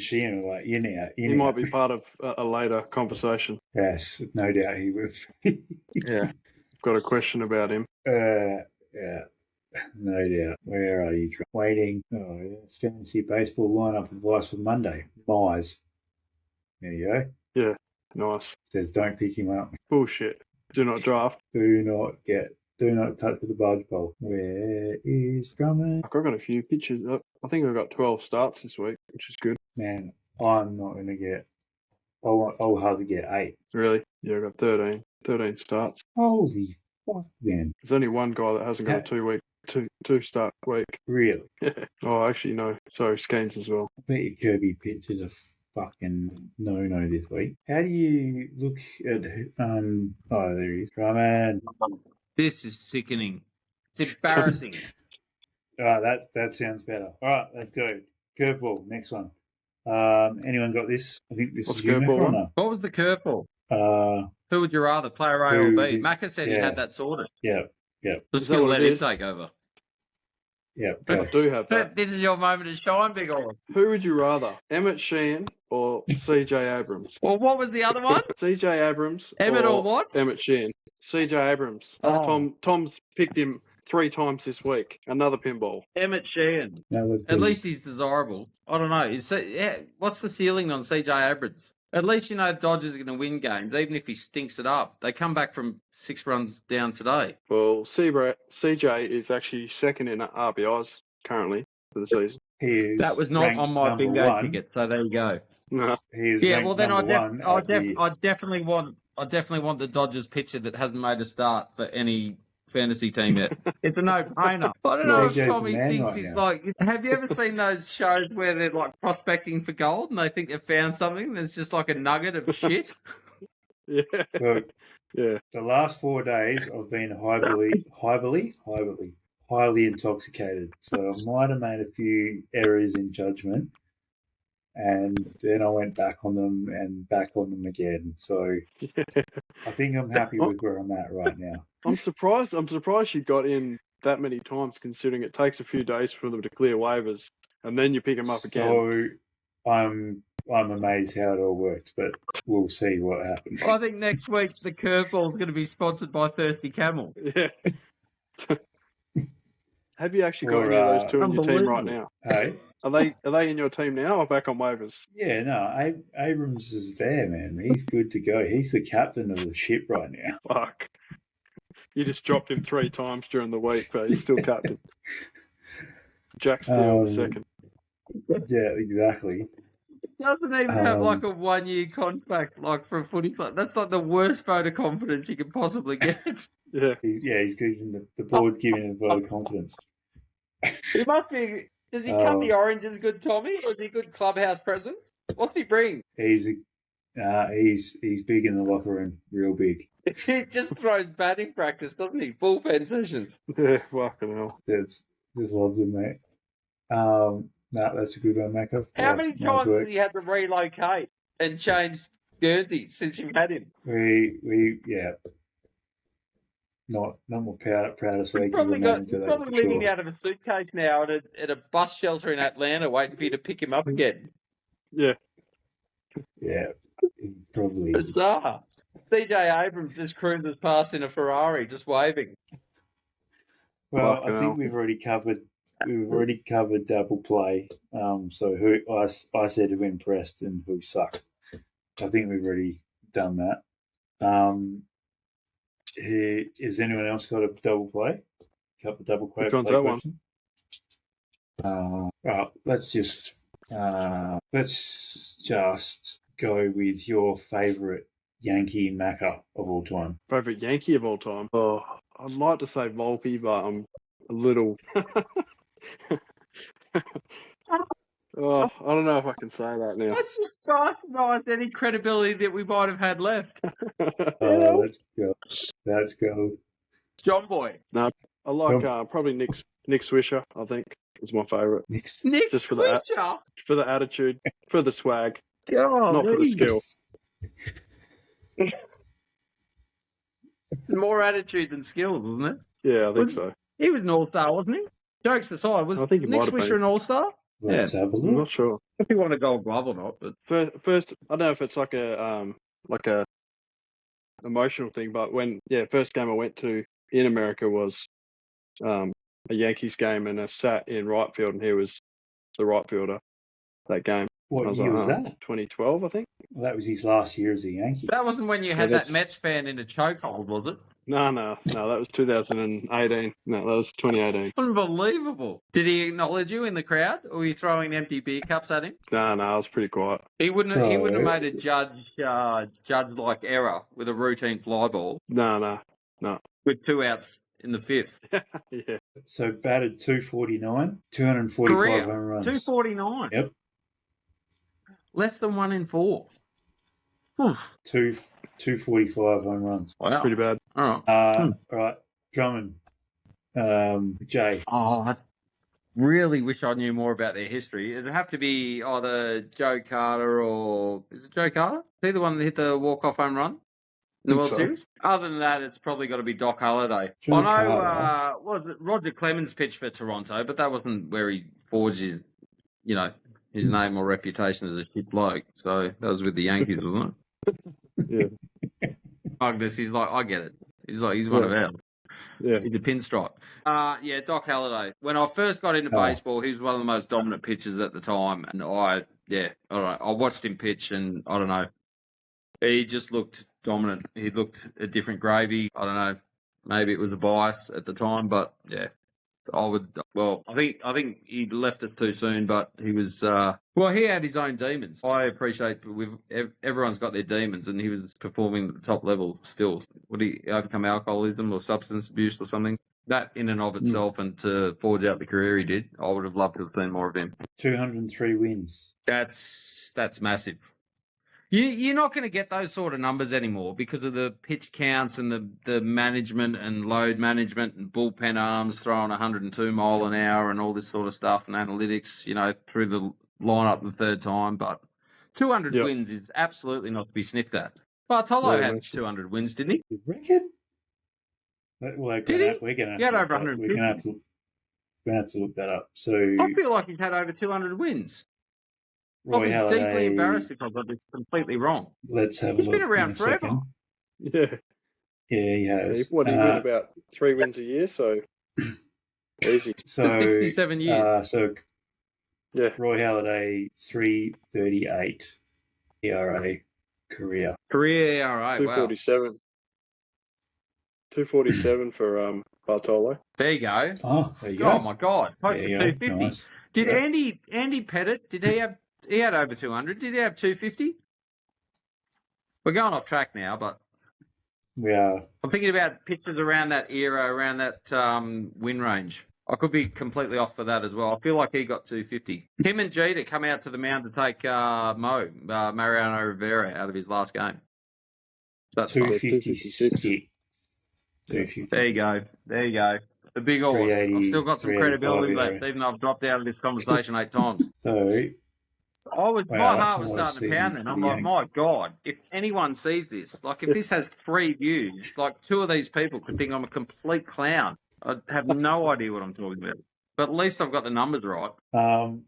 Sheehan are like he might be part of a later conversation. Yes, no doubt he will. Yeah. Got a question about him. Yeah. No doubt. Where are you? Waiting. Oh, yeah. Fantasy baseball lineup advice for Monday. Myers. There you go. Yeah. Nice. Says don't pick him up. Bullshit. Do not draft. Do not touch with the barge pole. Where is Drummond? I've got a few pitches. I think I've got 12 starts this week, which is good. Man, I'm not going to get. I'll hardly get 8. Really? Yeah, I've got 13. 13 starts. Holy fuck, man. There's only one guy that hasn't got a two start week. Really? Oh, actually, no. Sorry, Skeens as well. I bet you Kirby Pitts is a fucking no this week. How do you look at oh, there he is. Drummond. This is sickening. It's embarrassing. All right, that sounds better. All right, let's go. Curveball, next one. Anyone got this? I think this is you, curveball Macca. What was the curveball? Who would you rather, player A or B? Macca said he had that sorted. Yeah. Just going to let him take over. Yeah, I do have that. This is your moment to shine, big old. Who would you rather, Emmett Sheehan or CJ Abrams? Well, what was the other one? CJ Abrams. Emmett or what? Emmett Sheehan. CJ Abrams. Oh. Tom's picked him 3 times this week. Another pinball. Emmett Sheehan. At least he's desirable. I don't know. What's the ceiling on CJ Abrams? At least you know Dodgers are going to win games, even if he stinks it up. They come back from 6 runs down today. Well, CJ is actually second in RBIs currently for the season. That was not on my bingo ticket, so there you go. No. Yeah, well then I definitely want the Dodgers pitcher that hasn't made a start for any fantasy team yet. It's a no-brainer. I don't know if Tommy thinks he's like... Have you ever seen those shows where they're like prospecting for gold and they think they've found something and there's just like a nugget of shit? Yeah. Look, yeah. The last 4 days I've been highly intoxicated. So I might have made a few errors in judgment. And then I went back on them and back on them again. So I think I'm happy with where I'm at right now. I'm surprised you got in that many times, considering it takes a few days for them to clear waivers, and then you pick them up again. So I'm amazed how it all works, but we'll see what happens. I think next week the curveball is going to be sponsored by Thirsty Camel. Yeah. Have you actually got any of those 2 in your team right now? Hey. Are they in your team now or back on waivers? Yeah, no, Abrams is there, man. He's good to go. He's the captain of the ship right now. Fuck. You just dropped him 3 times during the week, but he's still captain. Jack Steele the second. Yeah, exactly. Doesn't even have like a 1-year contract, like for a footy club. That's like the worst vote of confidence you can possibly get. Yeah. He's giving the board's giving him a vote of confidence. He must be. Does he cut the oranges good, Tommy? Or is he good clubhouse presence? What's he bring? He's big in the locker room, real big. He just throws batting practice, doesn't he? Bullpen sessions. Yeah, fucking hell. Just loves him, mate. No, that's a good one, Mako. How many times has he had to relocate and change Guernsey since you've had him? We not more proudest He's week. probably living out of a suitcase now at a bus shelter in Atlanta, waiting for you to pick him up again. Yeah. Yeah, he probably. Bizarre. CJ Abrams just cruises past in a Ferrari, just waving. Well, I think we've already covered double play. So who I said who impressed and who sucked. I think we've already done that. Has anyone else got a double play? Couple double play. Which one's that one? Well, let's just go with your favourite Yankee Macca of all time. Favorite Yankee of all time? Oh, I'd like to say Volpe, but I'm a little. Oh, I don't know if I can say that now. Let's just sacrifice any credibility that we might have had left. Let's go. Let's go. John Boy. No, I like probably Nick Swisher. I think is my favourite. Nick just Swisher? For the attitude, for the swag, God, not for the skill. More attitude than skills, isn't it? Yeah, I think so. He was an all-star, wasn't he? Jokes aside, was Nick Swisher an all-star? Let's have a look. I'm not sure if he won a Gold Glove or not. But first, I don't know if it's like a emotional thing, but first game I went to in America was a Yankees game, and I sat in right field, and he was the right fielder that game. What year was that? 2012, I think. Well, that was his last year as a Yankee. That wasn't when you had that Mets fan in a chokehold, was it? No, that was 2018. No, that was 2018. Unbelievable. Did he acknowledge you in the crowd, or were you throwing empty beer cups at him? No, I was pretty quiet. He wouldn't have made a judge-like error with a routine fly ball. No. With 2 outs in the 5th. Yeah. So batted 249, 245 home runs. 249. Yep. Less than 1 in 4. 245 home runs. Wow. Pretty bad. All right. All right. Drummond. Jay. Oh, I really wish I knew more about their history. It'd have to be either Joe Carter or... Is it Joe Carter? Is he the one that hit the walk-off home run in the World Series? Other than that, it's probably got to be Doc Holliday. I know, Roger Clemens pitched for Toronto, but that wasn't where he forged his name or reputation as a shit bloke. So that was with the Yankees, wasn't it? Yeah. Douglas, he's like, I get it. He's one of ours. Yeah. He's a pinstripe. Doc Holliday. When I first got into baseball, he was one of the most dominant pitchers at the time. And I watched him pitch, and I don't know. He just looked dominant. He looked a different gravy. I don't know. Maybe it was a bias at the time, but yeah. I think he left us too soon, but he was, he had his own demons. I appreciate everyone's got their demons, and he was performing at the top level still. Would he overcome alcoholism or substance abuse or something? That in and of itself, and to forge out the career he did, I would have loved to have seen more of him. 203 wins. That's massive. You're not going to get those sort of numbers anymore because of the pitch counts and the management and load management and bullpen arms throwing 102 mile an hour and all this sort of stuff and analytics, through the lineup the third time. But 200 wins is absolutely not to be sniffed at. Bartolo had 200 wins, didn't he? You reckon? Did he? He had over 150. We're going to have to look that up. So I feel like he's had over 200 wins. Roy I'll be deeply Halladay, embarrassed if I got this completely wrong. Let's have He's a look. been around forever. Second. Yeah. Yeah, he has. He win about 3 wins a year, so easy. For 67 years. Roy Halladay, 3.38 ERA career. Career ERA, wow. 247. 247 for Bartolo. There you go. Oh, there you Oh go. my God, close to There you go. 250. Nice. Did Yeah. Andy Pettit? Did he have? He had over 200. Did he have 250? We're going off track now, but We are. I'm thinking about pictures around that era, around that win range. I could be completely off for that as well. I feel like he got 250. Him and Jeter come out to the mound to take Mariano Rivera out of his last game. That's fun. 256. 250. There you go. There you go. The big horse. I've still got some credibility 385, left, even though I've dropped out of this conversation 8 times. So, My that's heart was a lot of starting to pound seasons then. for I'm the like, my God, if anyone sees this, like if this has 3 views, like 2 of these people could think I'm a complete clown. I have no idea what I'm talking about. But at least I've got the numbers right. Now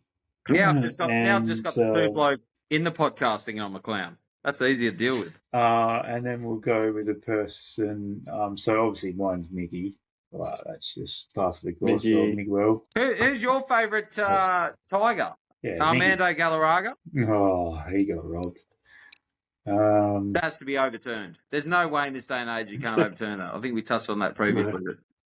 I've just got the 2 blokes in the podcast thinking I'm a clown. That's easy to deal with. and then we'll go with the person. So obviously mine's Mickey. Well, that's just part of the course of Miguel. Who's your favourite Tiger? Yeah, Armando Galarraga? Oh, he got robbed. That has to be overturned. There's no way in this day and age you can't overturn that. I think we touched on that previously.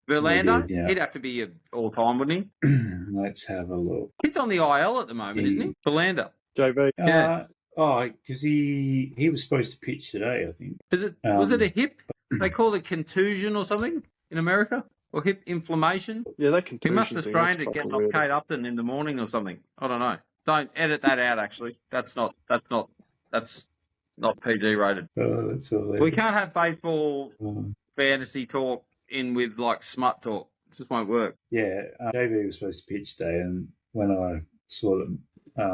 Verlander, yeah. he'd have to be all-time, wouldn't he? Let's have a look. He's on the IL at the moment, isn't he? Verlander. JV. Yeah. Because he was supposed to pitch today, I think. Was it a hip? They call it contusion or something in America? Or hip inflammation? Yeah, that He contusion must have thing, strained that's it getting fucking off Kate Upton in the morning or something. I don't know. Don't edit that out, actually. That's not PG rated. That's all We can't have baseball fantasy talk in with like smut talk. It just won't work. Yeah, JV was supposed to pitch today, and when I saw that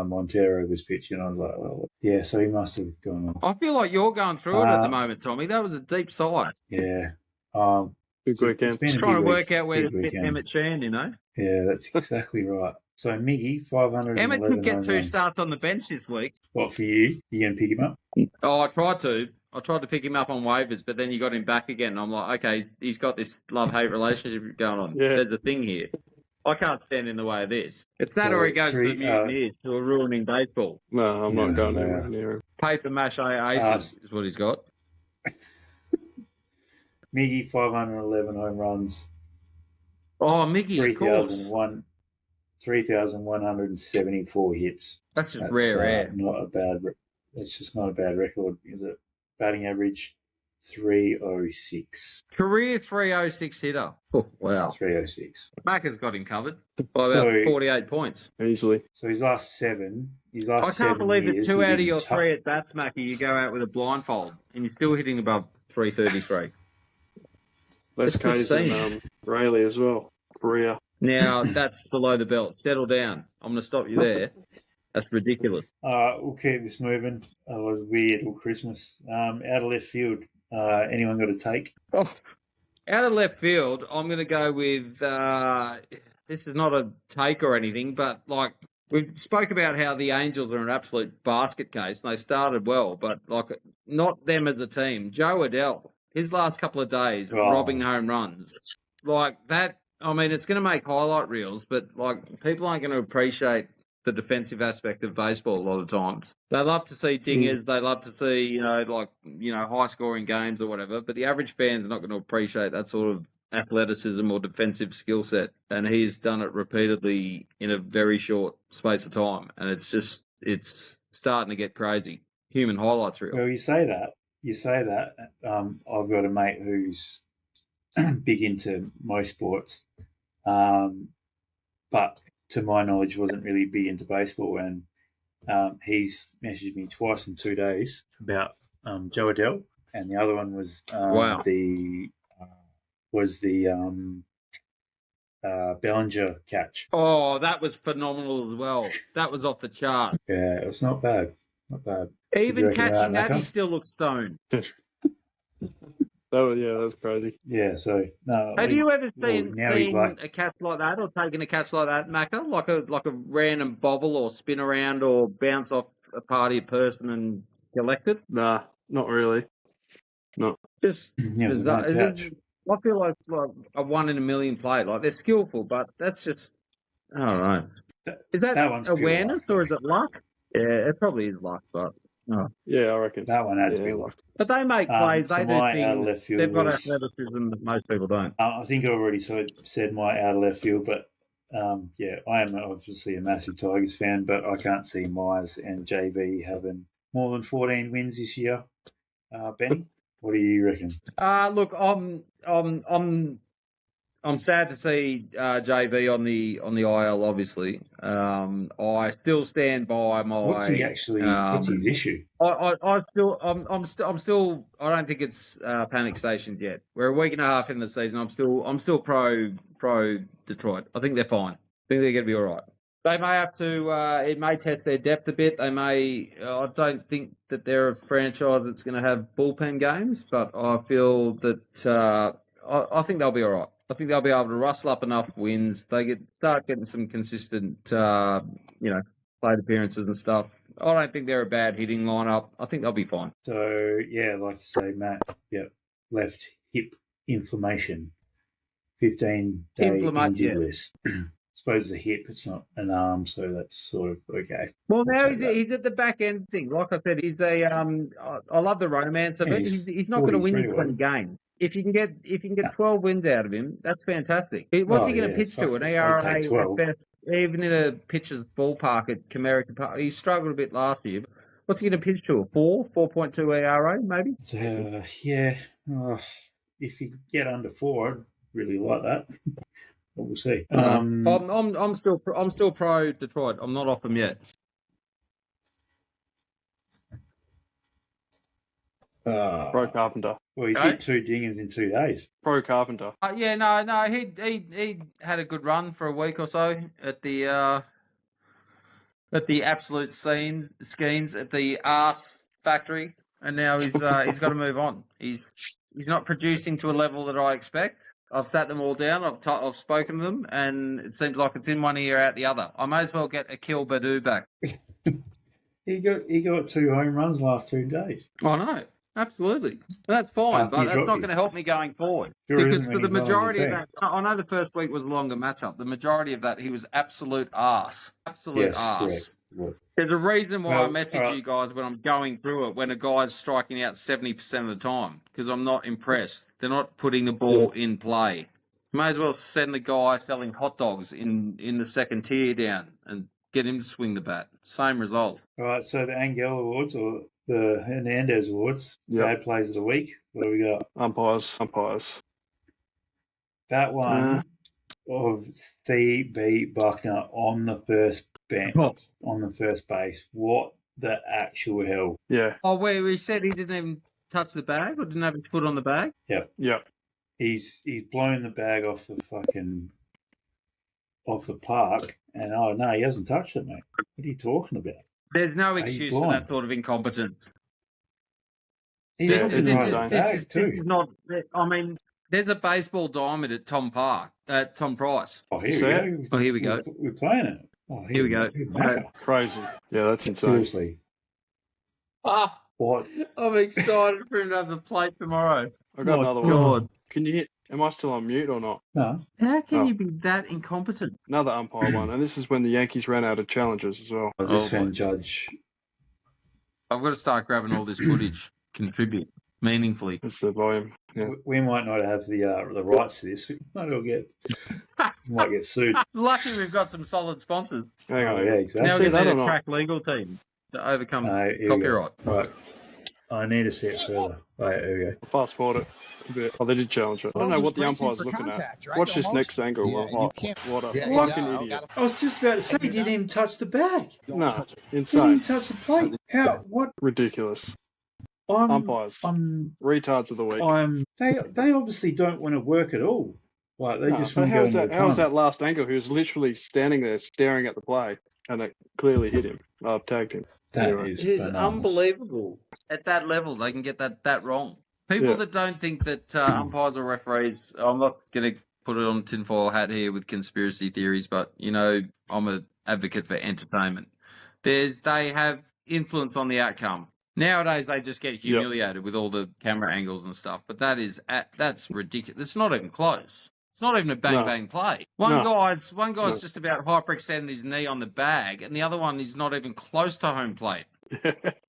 Montero was pitching, I was like, well, yeah, so he must have gone on. I feel like you're going through it at the moment, Tommy. That was a deep sigh. Yeah. Big weekend. Just trying to work out where to fit Emmett Shand, you know? Yeah, that's exactly right. So Miggy, 500. Emmett could get 2 starts on the bench this week. What for you? You going to pick him up? Oh, I tried to pick him up on waivers, but then you got him back again. I'm like, okay, he's got this love-hate relationship going on. Yeah. There's a thing here. I can't stand in the way of this. It's that or he goes to the Mutineers who are ruining baseball. No, I'm not going anywhere near him. Paper mache aces is what he's got. Miggy, 511 home runs. Oh, Mickey, of course. 3,174 hits. That's just rare air. It's just not a bad record, is it? Batting average 306. Career 306 hitter. Oh, wow. 306. Macca's got him covered by about 48 points. Easily. So his last 7. I can't believe that 2 out of your 3 at bats, Mackie, you go out with a blindfold and you're still hitting above 333. Less Cases than Rayleigh as well. Korea. Now, that's below the belt. Settle down. I'm going to stop you there. That's ridiculous. We'll keep this moving. It was weird till Christmas. Out of left field, anyone got a take? Oh, out of left field, I'm going to go with, this is not a take or anything, but like we spoke about how the Angels are an absolute basket case and they started well, but like not them as a team. Joe Adele, his last couple of days, robbing home runs. Like that, I mean, it's going to make highlight reels, but like people aren't going to appreciate the defensive aspect of baseball a lot of times. They love to see dingers. They love to see, high scoring games or whatever, but the average fans are not going to appreciate that sort of athleticism or defensive skill set. And he's done it repeatedly in a very short space of time. And it's starting to get crazy. Human highlights reel. Well, you say that. I've got a mate who's big into most sports, but to my knowledge wasn't really big into baseball, and he's messaged me twice in 2 days about Joe Adele, and the other one was Bellinger catch. Oh, that was phenomenal as well. That was off the chart. Yeah, it's not bad. Even catching that, he still looks stoned. That was crazy. Yeah, so no. Have you ever seen a catch like that, or taken a catch like that, Macca? Like a random bobble or spin around or bounce off a party person and collect it? Nah, not really. No. Just bizarre. I feel like a 1 in a million play. Like they're skillful, but that's just I don't know. Is that awareness or is it luck? Yeah, it probably is luck, but Yeah, I reckon. That one had to Yeah, be. like, But they make plays. So They do my out of things. left field They've got was, athleticism that most people don't. I think I already said my out of left field, but yeah, I am obviously a massive Tigers fan, but I can't see Myers and JB having more than 14 wins this year. Benny, what do you reckon? Look, I'm sad to see JB on the IL. Obviously, I still stand by my. What's he actually? What's his issue? I'm still. I don't think it's panic stations yet. We're a week and a half in the season. I'm still pro Detroit. I think they're fine. I think they're going to be all right. They may have to. It may test their depth a bit. They may. I don't think that they're a franchise that's going to have bullpen games, but I feel that I think they'll be all right. I think they'll be able to rustle up enough wins. They start getting some consistent, plate appearances and stuff. I don't think they're a bad hitting lineup. I think they'll be fine. So yeah, like you say, Matt. Yep, left hip inflammation, 15-day injury list. I suppose it's a hip, it's not an arm, so that's sort of okay. Well, now he's at the back end thing. Like I said, he's a. I love the romance of it. He's not going to win you 20 games. If you can get 12 wins out of him, that's fantastic. What's he going to pitch to? An ERA at best, even in a pitcher's ballpark at Comerica Park. He struggled a bit last year. What's he going to pitch to? A 4.2 ERA, maybe? Yeah. If you get under 4, I'd really like that. But we'll see. I'm still pro Detroit. I'm not off them yet. Pro Carpenter. Well, he's hit 2 dingers in 2 days. Pro Carpenter. He had a good run for a week or so at the absolute schemes at the arse factory, and now he's got to move on. He's not producing to a level that I expect. I've sat them all down. I've spoken to them, and it seems like it's in one ear out the other. I may as well get Akil Badu back. He got 2 home runs last 2 days. I know. Absolutely. That's fine, but that's not going to help me going forward. Because for the majority of that, I know the first week was a longer matchup. The majority of that, he was absolute arse. Absolute arse. Correct. There's a reason why I message you guys when I'm going through it, when a guy's striking out 70% of the time, because I'm not impressed. They're not putting the ball in play. You may as well send the guy selling hot dogs in the second tier down and get him to swing the bat. Same result. All right, so the Angel Awards or the Hernandez Awards, bad plays of the week. What do we got? Umpires. That one of C.B. Buckner on the first bench, on the first base. What the actual hell? Yeah. Oh, where he said he didn't even touch the bag or didn't have his foot on the bag? Yep. He's blown the bag off the park, and no, he hasn't touched it, mate. What are you talking about? There's no excuse for that sort of incompetence. This is not. I mean, there's a baseball diamond at Tom Price. Oh, here we go. We're playing it. Oh, here we go. Crazy. Yeah, that's insane. Seriously. What? I'm excited for him to have the plate tomorrow. I got another one. Can you hit? Am I still on mute or not? No. How can you be that incompetent? Another umpire one, and this is when the Yankees ran out of challenges as well. I was just saying, Judge. I've got to start grabbing all this footage, contribute meaningfully. It's the volume. Yeah. We might not have the rights to this. We might get sued. Lucky we've got some solid sponsors. Hang on. Yeah, exactly. Now we need a crack legal team to overcome copyright. Right. I need to see it further. Right, there we go. Fast forward it a bit. Oh, they did challenge it. I don't know what the umpire's looking at. Right? Watch this next angle. Yeah, what a fucking idiot. I was just about to say, he didn't even touch the bag. No, He insane. didn't even touch the plate. How? What? Ridiculous. Umpires. Retards of the week. They obviously don't want to work at all. Like, they just want to go into the How was that last angle? He was literally standing there staring at the play, and it clearly hit him. Tagged him. That is unbelievable. At that level, they can get that wrong. People that don't think that umpires or referees, I'm not going to put it on tinfoil hat here with conspiracy theories, but, I'm an advocate for entertainment. They have influence on the outcome. Nowadays, they just get humiliated with all the camera angles and stuff, but that's ridiculous. It's not even close. It's not even a bang play. One guy's just about hyperextending his knee on the bag, and the other one is not even close to home plate.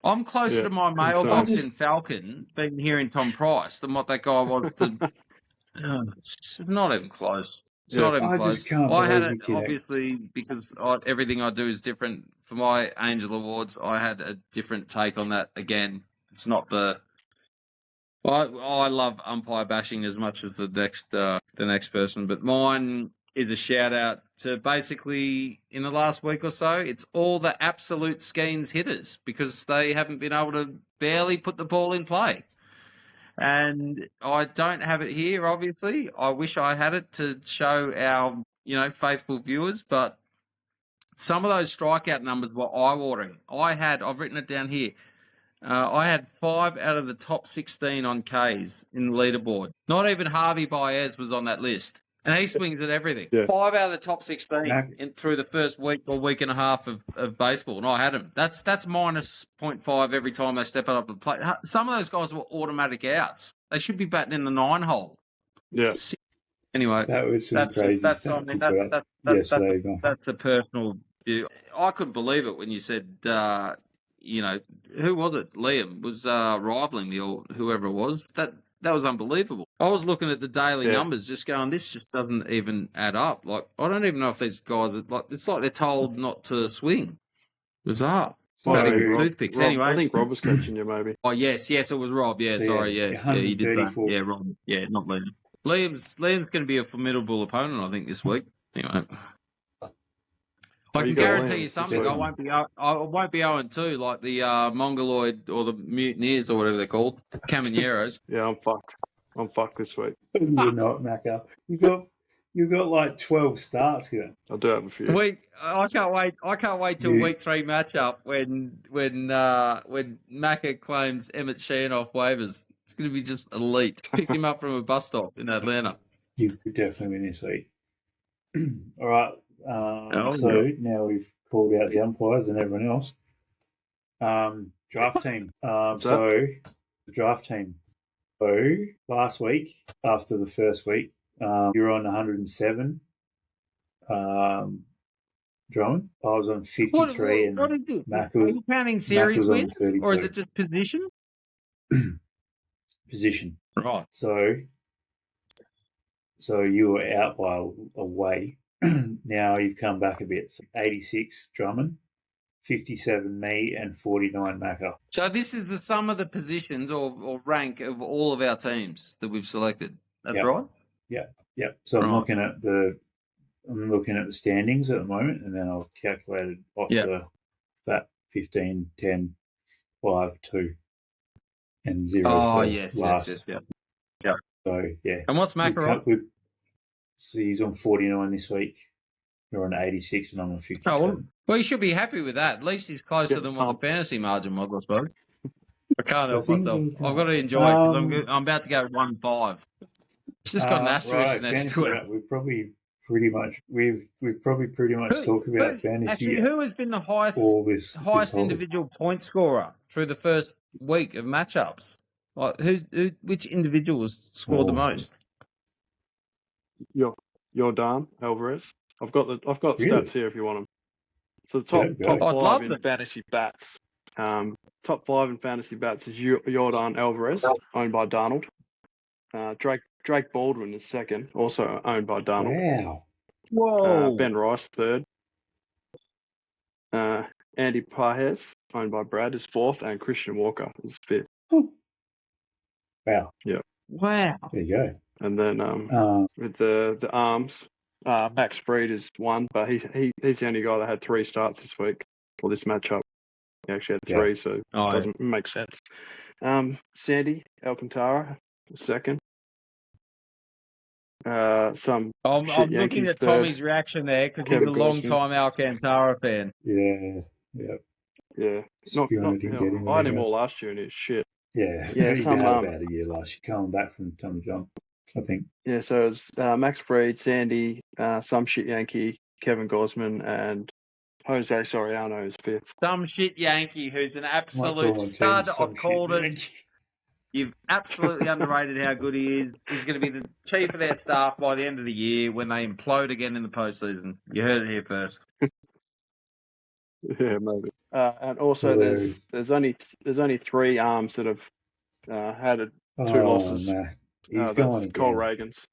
I'm closer Yeah, to my insane. mailbox Just- in Falcon than here in Tom Price than what that guy was. It's not even close. It's Yeah. not even I close. just can't I had believe it, you know. obviously, because everything I do is different. For my Angel Awards, I had a different take on that again. It's not the... I love umpire bashing as much as the next person, but mine is a shout out to basically in the last week or so. It's all the absolute Skeens hitters because they haven't been able to barely put the ball in play. And I don't have it here, obviously. I wish I had it to show our faithful viewers, but some of those strikeout numbers were eye-watering. I've written it down here. I had 5 out of the top 16 on Ks in the leaderboard. Not even Harvey Baez was on that list. And he swings at everything. Yeah. 5 out of the top 16 through the first week or week and a half of baseball. And I had him. That's minus 0.5 every time they step up the plate. Some of those guys were automatic outs. They should be batting in the 9 hole. Yeah. Anyway, That was some crazy that's stuff. yesterday. That's a personal view. I couldn't believe it when you said, who was it? Liam was rivaling me or whoever it was. That was unbelievable. I was looking at the daily numbers, just going, this just doesn't even add up. Like, I don't even know if these guys it's like they're told not to swing. Bizarre. So, Toothpicks. Rob, Anyway, I think Rob was coaching you, maybe. Oh yes, it was Rob. Yeah, So, sorry, yeah, you did say. 134. Yeah, Rob. Yeah, not Liam. Liam's going to be a formidable opponent, I think, this week. Anyway, I can guarantee you something. I won't be 0-2 like the Mongoloid or the Mutineers or whatever they're called, Camaneros. Yeah, I'm fucked. I'm fucked this week. You're not, Macca. You got like 12 starts here. I do have a few. I can't wait till week 3 matchup when Macca claims Emmett Sheehan off waivers. It's going to be just elite. Picked him up from a bus stop in Atlanta. You could definitely win this week. All right. Now we've called out the umpires and everyone else. Draft team. The draft team. So last week, after the first week, you were on 107. Drummond. I was on 53, what is it? Mac Are you counting series was on wins, 32. or is it just position? Position. Right. So you were out by a way. Now you've come back a bit. So 86 Drummond, 57 me, and 49 Macca. So this is the sum of the positions or rank of all of our teams that we've selected. That's right? Yep. So I'm looking at the standings at the moment, and then I've calculated off that 15, 10, 5, 2, and 0. Oh, yes. Yeah. So, yeah. And what's Macca on? So he's on 49 this week. You're on 86, and I'm on 57. Oh, well, you should be happy with that. At least he's closer than what the fantasy margin was, I suppose. I can't help myself. I've got to enjoy it because I'm about to go 1-5. It's just got an asterisk next to it. We've probably pretty much talked about fantasy. Actually, who has been the highest individual point scorer through the first week of matchups? Like which individual has scored the most? Jordan Alvarez. I've got stats here if you want them. So the top I'd 5 love in them. fantasy bats. Top 5 in fantasy bats is Jordan Alvarez, owned by Darnold. Drake Baldwin is second, also owned by Darnold. Wow. Whoa. Ben Rice third. Andy Pajes, owned by Brad, is fourth, and Christian Walker is fifth. Wow. Yeah. Wow. There you go. And then with the arms, Max Fried is one, but he's the only guy that had 3 starts this week for this matchup. He actually had 3, so it doesn't make sense. Sandy Alcantara is second. I'm looking at Tommy's reaction there because he's a long-time Alcantara fan. Yeah. Yeah. I had him all last year and he's shit. Yeah. Yeah. He had about a year last year, coming back from Tommy John, I think. Yeah. So it's Max Fried, Sandy, some shit Yankee, Kevin Gosman, and Jose Soriano is fifth. Some shit Yankee who's an absolute stud. I've called it. You've absolutely underrated how good he is. He's going to be the chief of their staff by the end of the year when they implode again in the postseason. You heard it here first. Yeah, maybe. And also, Hello. there's only 3 arms that have had 2 Oh, losses. no. He's That's gone Cole again. Reagan's.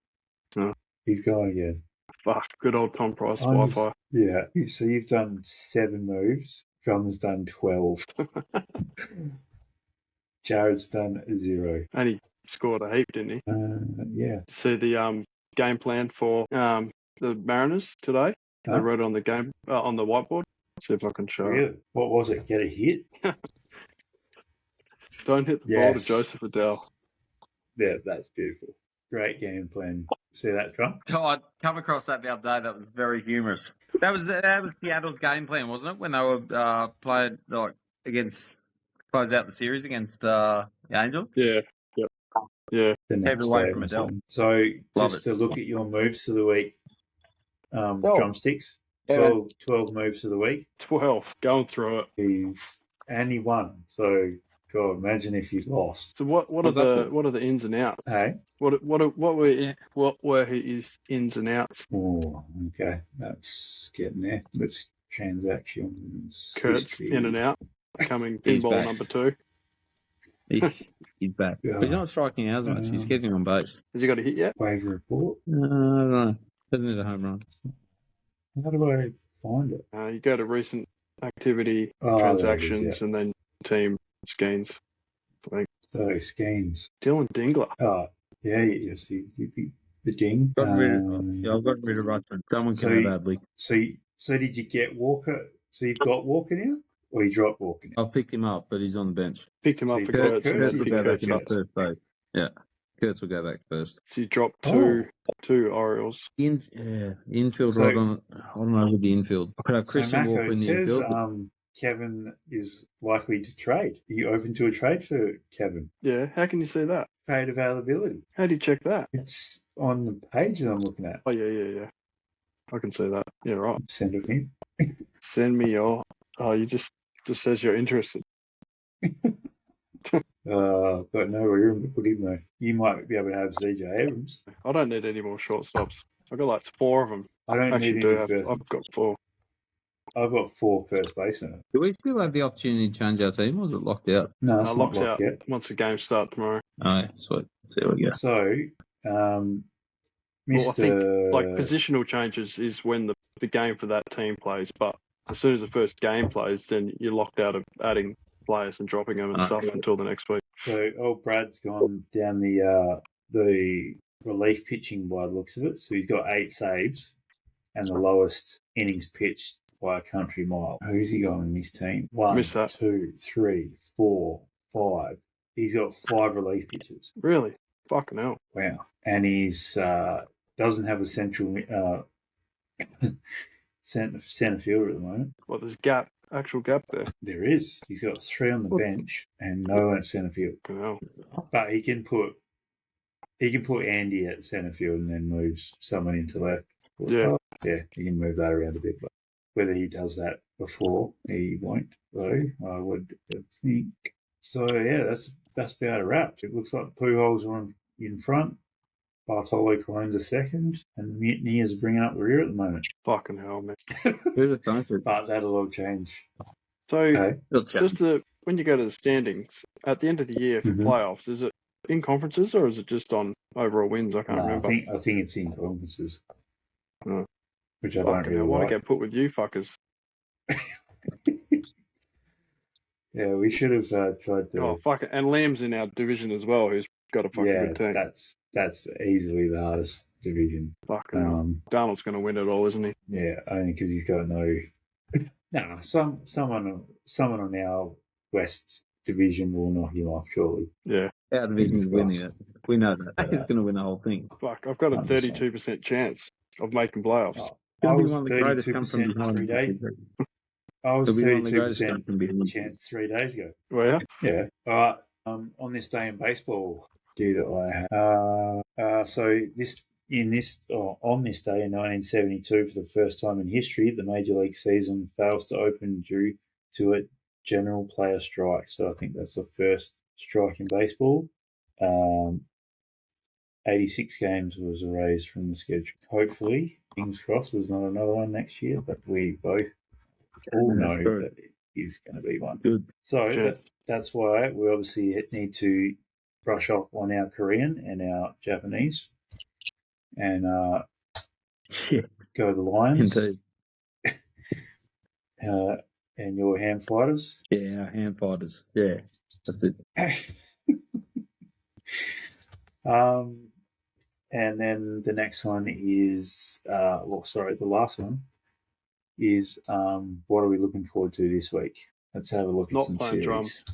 He's gone again. Fuck, good old Tom Price I'm just- Wi-Fi. yeah. So you've done 7 moves. Drum's done 12. Jared's done 0. And he scored a heap, didn't he? Yeah. See the game plan for the Mariners today. They Huh? wrote it on the game on the whiteboard. See if I can show it. Really? What was it? Get a hit? Don't hit the ball to Yes. Joseph Adele. Yeah, that's beautiful. Great game plan. See that, Drum? Oh, I come across that the other day. That was very humorous. That was Seattle's game plan, wasn't it? When they were playing close out the series against the Angels. Yeah. Yep. Yeah. The next away game from or Adele. something. So Love just it. to look at your moves for the week, drumsticks. Yeah. 12 moves for the week. 12. Going through it. And he won. So, God, imagine if you lost. So what What's are that the what are the ins and outs? Hey? What were his ins and outs? Oh, okay. That's getting there. Let's transactions. Kurt's history. in and out. Coming He's pinball back. number 2. He's back. Yeah. But he's not striking out as much. He's getting on base. Has he got a hit yet? Waiver report. I don't know. Doesn't need a home run. How do I find it? You go to recent activity, Oh, transactions, there it is, and then team schemes. So, Skeens. Dylan Dingler. Oh, yeah, yes. The ding. I've gotten rid of Rushford. Someone So can you- have Adley. So did you get Walker? So you've got Walker now? Or you dropped Walker now? I've picked him up, but he's on the bench. Picked him So up you for put Kurtz. Kurtz And in then Kurtz will picked go back Kurtz in up. the first base. Yeah. Kurtz will go back first. So you dropped Oh. two Orioles. Infield So- right on. I don't know with the infield. I could have Christian so, Walker Mako, in it the says infield. Kevin is likely to trade. Are you open to a trade for Kevin? Yeah, how can you see that? Trade availability. How do you check that? It's on the page that I'm looking at. Oh, yeah. I can see that. Yeah, right. Send it in. Send me your... Oh, you just says you're interested. But no room to put him though. You might be able to have CJ Abrams. I don't need any more shortstops. I've got like 4 of them. I don't Actually, need do any have. first. I've got 4. I've got 4 first basemen. Do we still have the opportunity to change our team, or is it locked out? No, it's not Locks locked out yet. once the games start tomorrow. Oh, yeah, sweet. See what we go. So, Mr. Well, I think like positional changes is when the game for that team plays, but as soon as the first game plays, then you're locked out of adding players and dropping them and stuff until the next week. So old Brad's gone down the relief pitching by the looks of it. So he's got 8 saves and the lowest innings pitched by a country mile. Who's he got in his team? 1, Missed that. 2, 3, 4, 5. He's got 5 relief pitchers. Really? Fucking hell. Wow. And he's doesn't have a central center fielder at the moment. Well, there's actual gap there. There is. He's got 3 on the bench and no one at center field. Fucking hell. But he can put Andy at centre field and then moves someone into left. Yeah. Yeah, he can move that around a bit. But whether he does that before, he won't, though, I would think. So, yeah, that's about a wrap. It looks like Pujols are in front, Bartolo Colon's a second, and Mutineers are bringing up the rear at the moment. Fucking hell, man. Who's the country? But that'll all change. So, Okay. just when you go to the standings, at the end of the year for Mhm. playoffs, is it in conferences or is it just on overall wins? I can't No, remember. I think it's in conferences. Oh. Which I don't Fucking really hell, why like. get put with you fuckers? Yeah, we should have tried to. Oh, fuck it. And Liam's in our division as well, who's got a fucking Yeah, good team. that's easily the hardest division. Fucking hell. Darnold's going to win it all, isn't he? Yeah, only because he's got no. Nah, someone on our West division will knock him off surely. Yeah. Our division's winning it. We know that. He's going to win the whole thing. Fuck, I've got a 100%. 32% chance of making playoffs. Oh, He'll I be was one of the greatest come from 32% behind. 3 days. I was He'll be one of the greatest 32% come from behind. chance 3 days ago. Well, Yeah. All right. On this day in baseball, do that I have. So on this day in 1972, for the first time in history, the Major League season fails to open due to a general player strike. So I think that's the first strike in baseball. 86 games was erased from the schedule. Hopefully, fingers crossed, there's not another one next year, but we both all know that is going to be one. Good. So Good. that's why we obviously need to brush up on our Korean and our Japanese and Yeah, go the Lions indeed. and your hand fighters. Yeah, our hand fighters. Yeah, that's it. And then the next one is, the last one is what are we looking forward to this week? Let's have a look at Not some playing series. drums.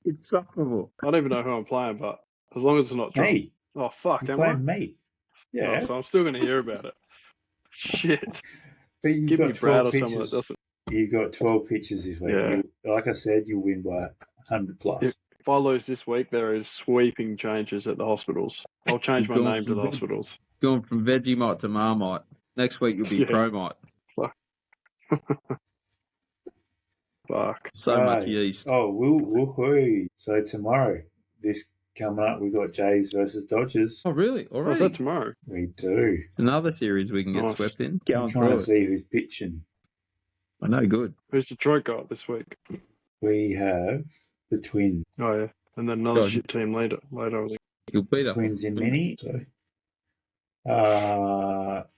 It's sufferable. I don't even know who I'm playing, but as long as it's not drum. Me, Oh, fuck, you're am I? playing me. Yeah, Oh, so I'm still going to hear about it. Shit. but you've Give me got Brad 12 or someone that pitches. doesn't. You've got 12 pitches this week. Yeah. Like I said, you'll win by 100 plus. If I lose this week, there is sweeping changes at the hospitals. I'll change my You've gone name to from the veg- hospitals. Going from Vegemite to Marmite. Next week you'll be Yeah. Promite. Fuck. So much yeast. Oh, woohoo. So tomorrow, this coming up, we've got Jays versus Dodgers. Oh, really? Oh, is Already? that tomorrow? We do. It's another series we can get Nice. swept in. I'm Going trying through to it. see who's pitching. I know, good. Who's Detroit got this week? We have the Twins. Oh, yeah. And then another God. shit team later, I think. You'll beat up. Twins in mini. So,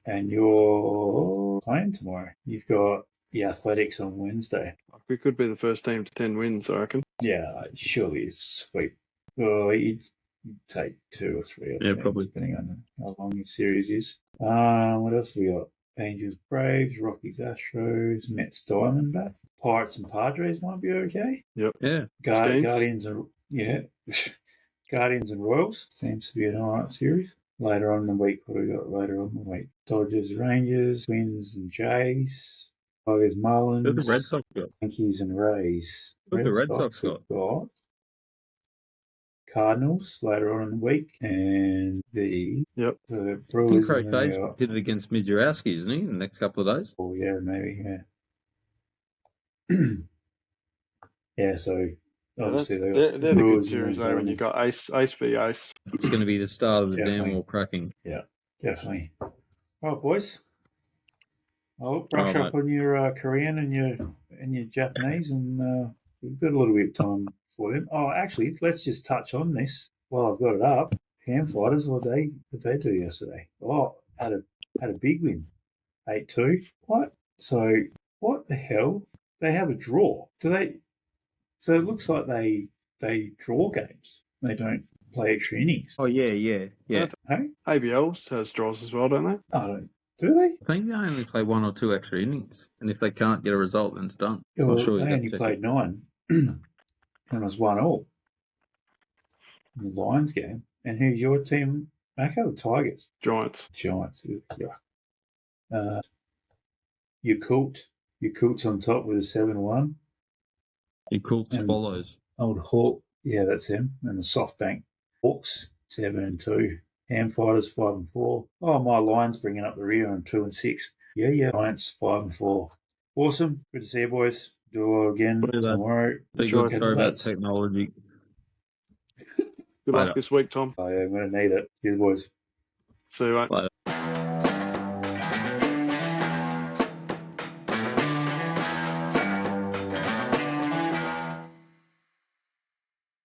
and you're playing tomorrow. You've got the Athletics on Wednesday. We could be the first team to 10 wins, I reckon. Yeah, surely it's sweet. Well, you'd take 2 or 3. Yeah, probably. Depending on how long your series is. What else have we got? Angels, Braves, Rockies, Astros, Mets, Diamondback. Pirates and Padres might be okay. Yeah. Skeens. Guardians and Guardians and Royals seems to be an alright series. Later on in the week, what do we got later on in the week? Dodgers, Rangers, Twins and Jays. Tigers, Marlins. Who's the Red Sox got? Yankees and Rays. Who's the Red Sox got? we've got Cardinals later on in the week, and the Yep. the I think Brewers. Crocet's hit it against Midjurowski, isn't he, in the next couple of days? Oh yeah, maybe yeah. Yeah, so obviously They're the good Brewers series, and though, when you got ace v ace. It's going to be the start of the Definitely. damn war cracking. Definitely. All right, boys. I'll brush All up on your Korean and your Japanese, and we've got a little bit of time for them. Oh, actually, let's just touch on this while I've got it up. Ham fighters, what did they do yesterday? Oh, had a big win, 8-2. What? So what the hell? They have a draw. Do they? So it looks like they draw games. They don't play extra innings. Oh, yeah. Hey, ABLs has draws as well, don't they? I don't. Do they? I think they only play 1 or 2 extra innings. And if they can't get a result, then it's done. Yeah, I'm well, sure they you only check played it. 9, and it was 1-1 in the Lions game. And who's your team? Mako, the Tigers, Giants. Giants. Yeah. Yakult's on top with a 7-1. Your Colts And- follows. Old Hawk, yeah, that's him. And the SoftBank Hawks 7-2. Ham Fighters 5-4. Oh, my Lions bringing up the rear on 2-6. Yeah. Giants 5-4. Awesome. Good to see you, boys. Do it all again What is that? tomorrow. Big Sure, good catch sorry you about lads. technology. Good Later. luck this week, Tom. Oh yeah, I'm gonna need it. Cheers, boys. See you, mate. Later.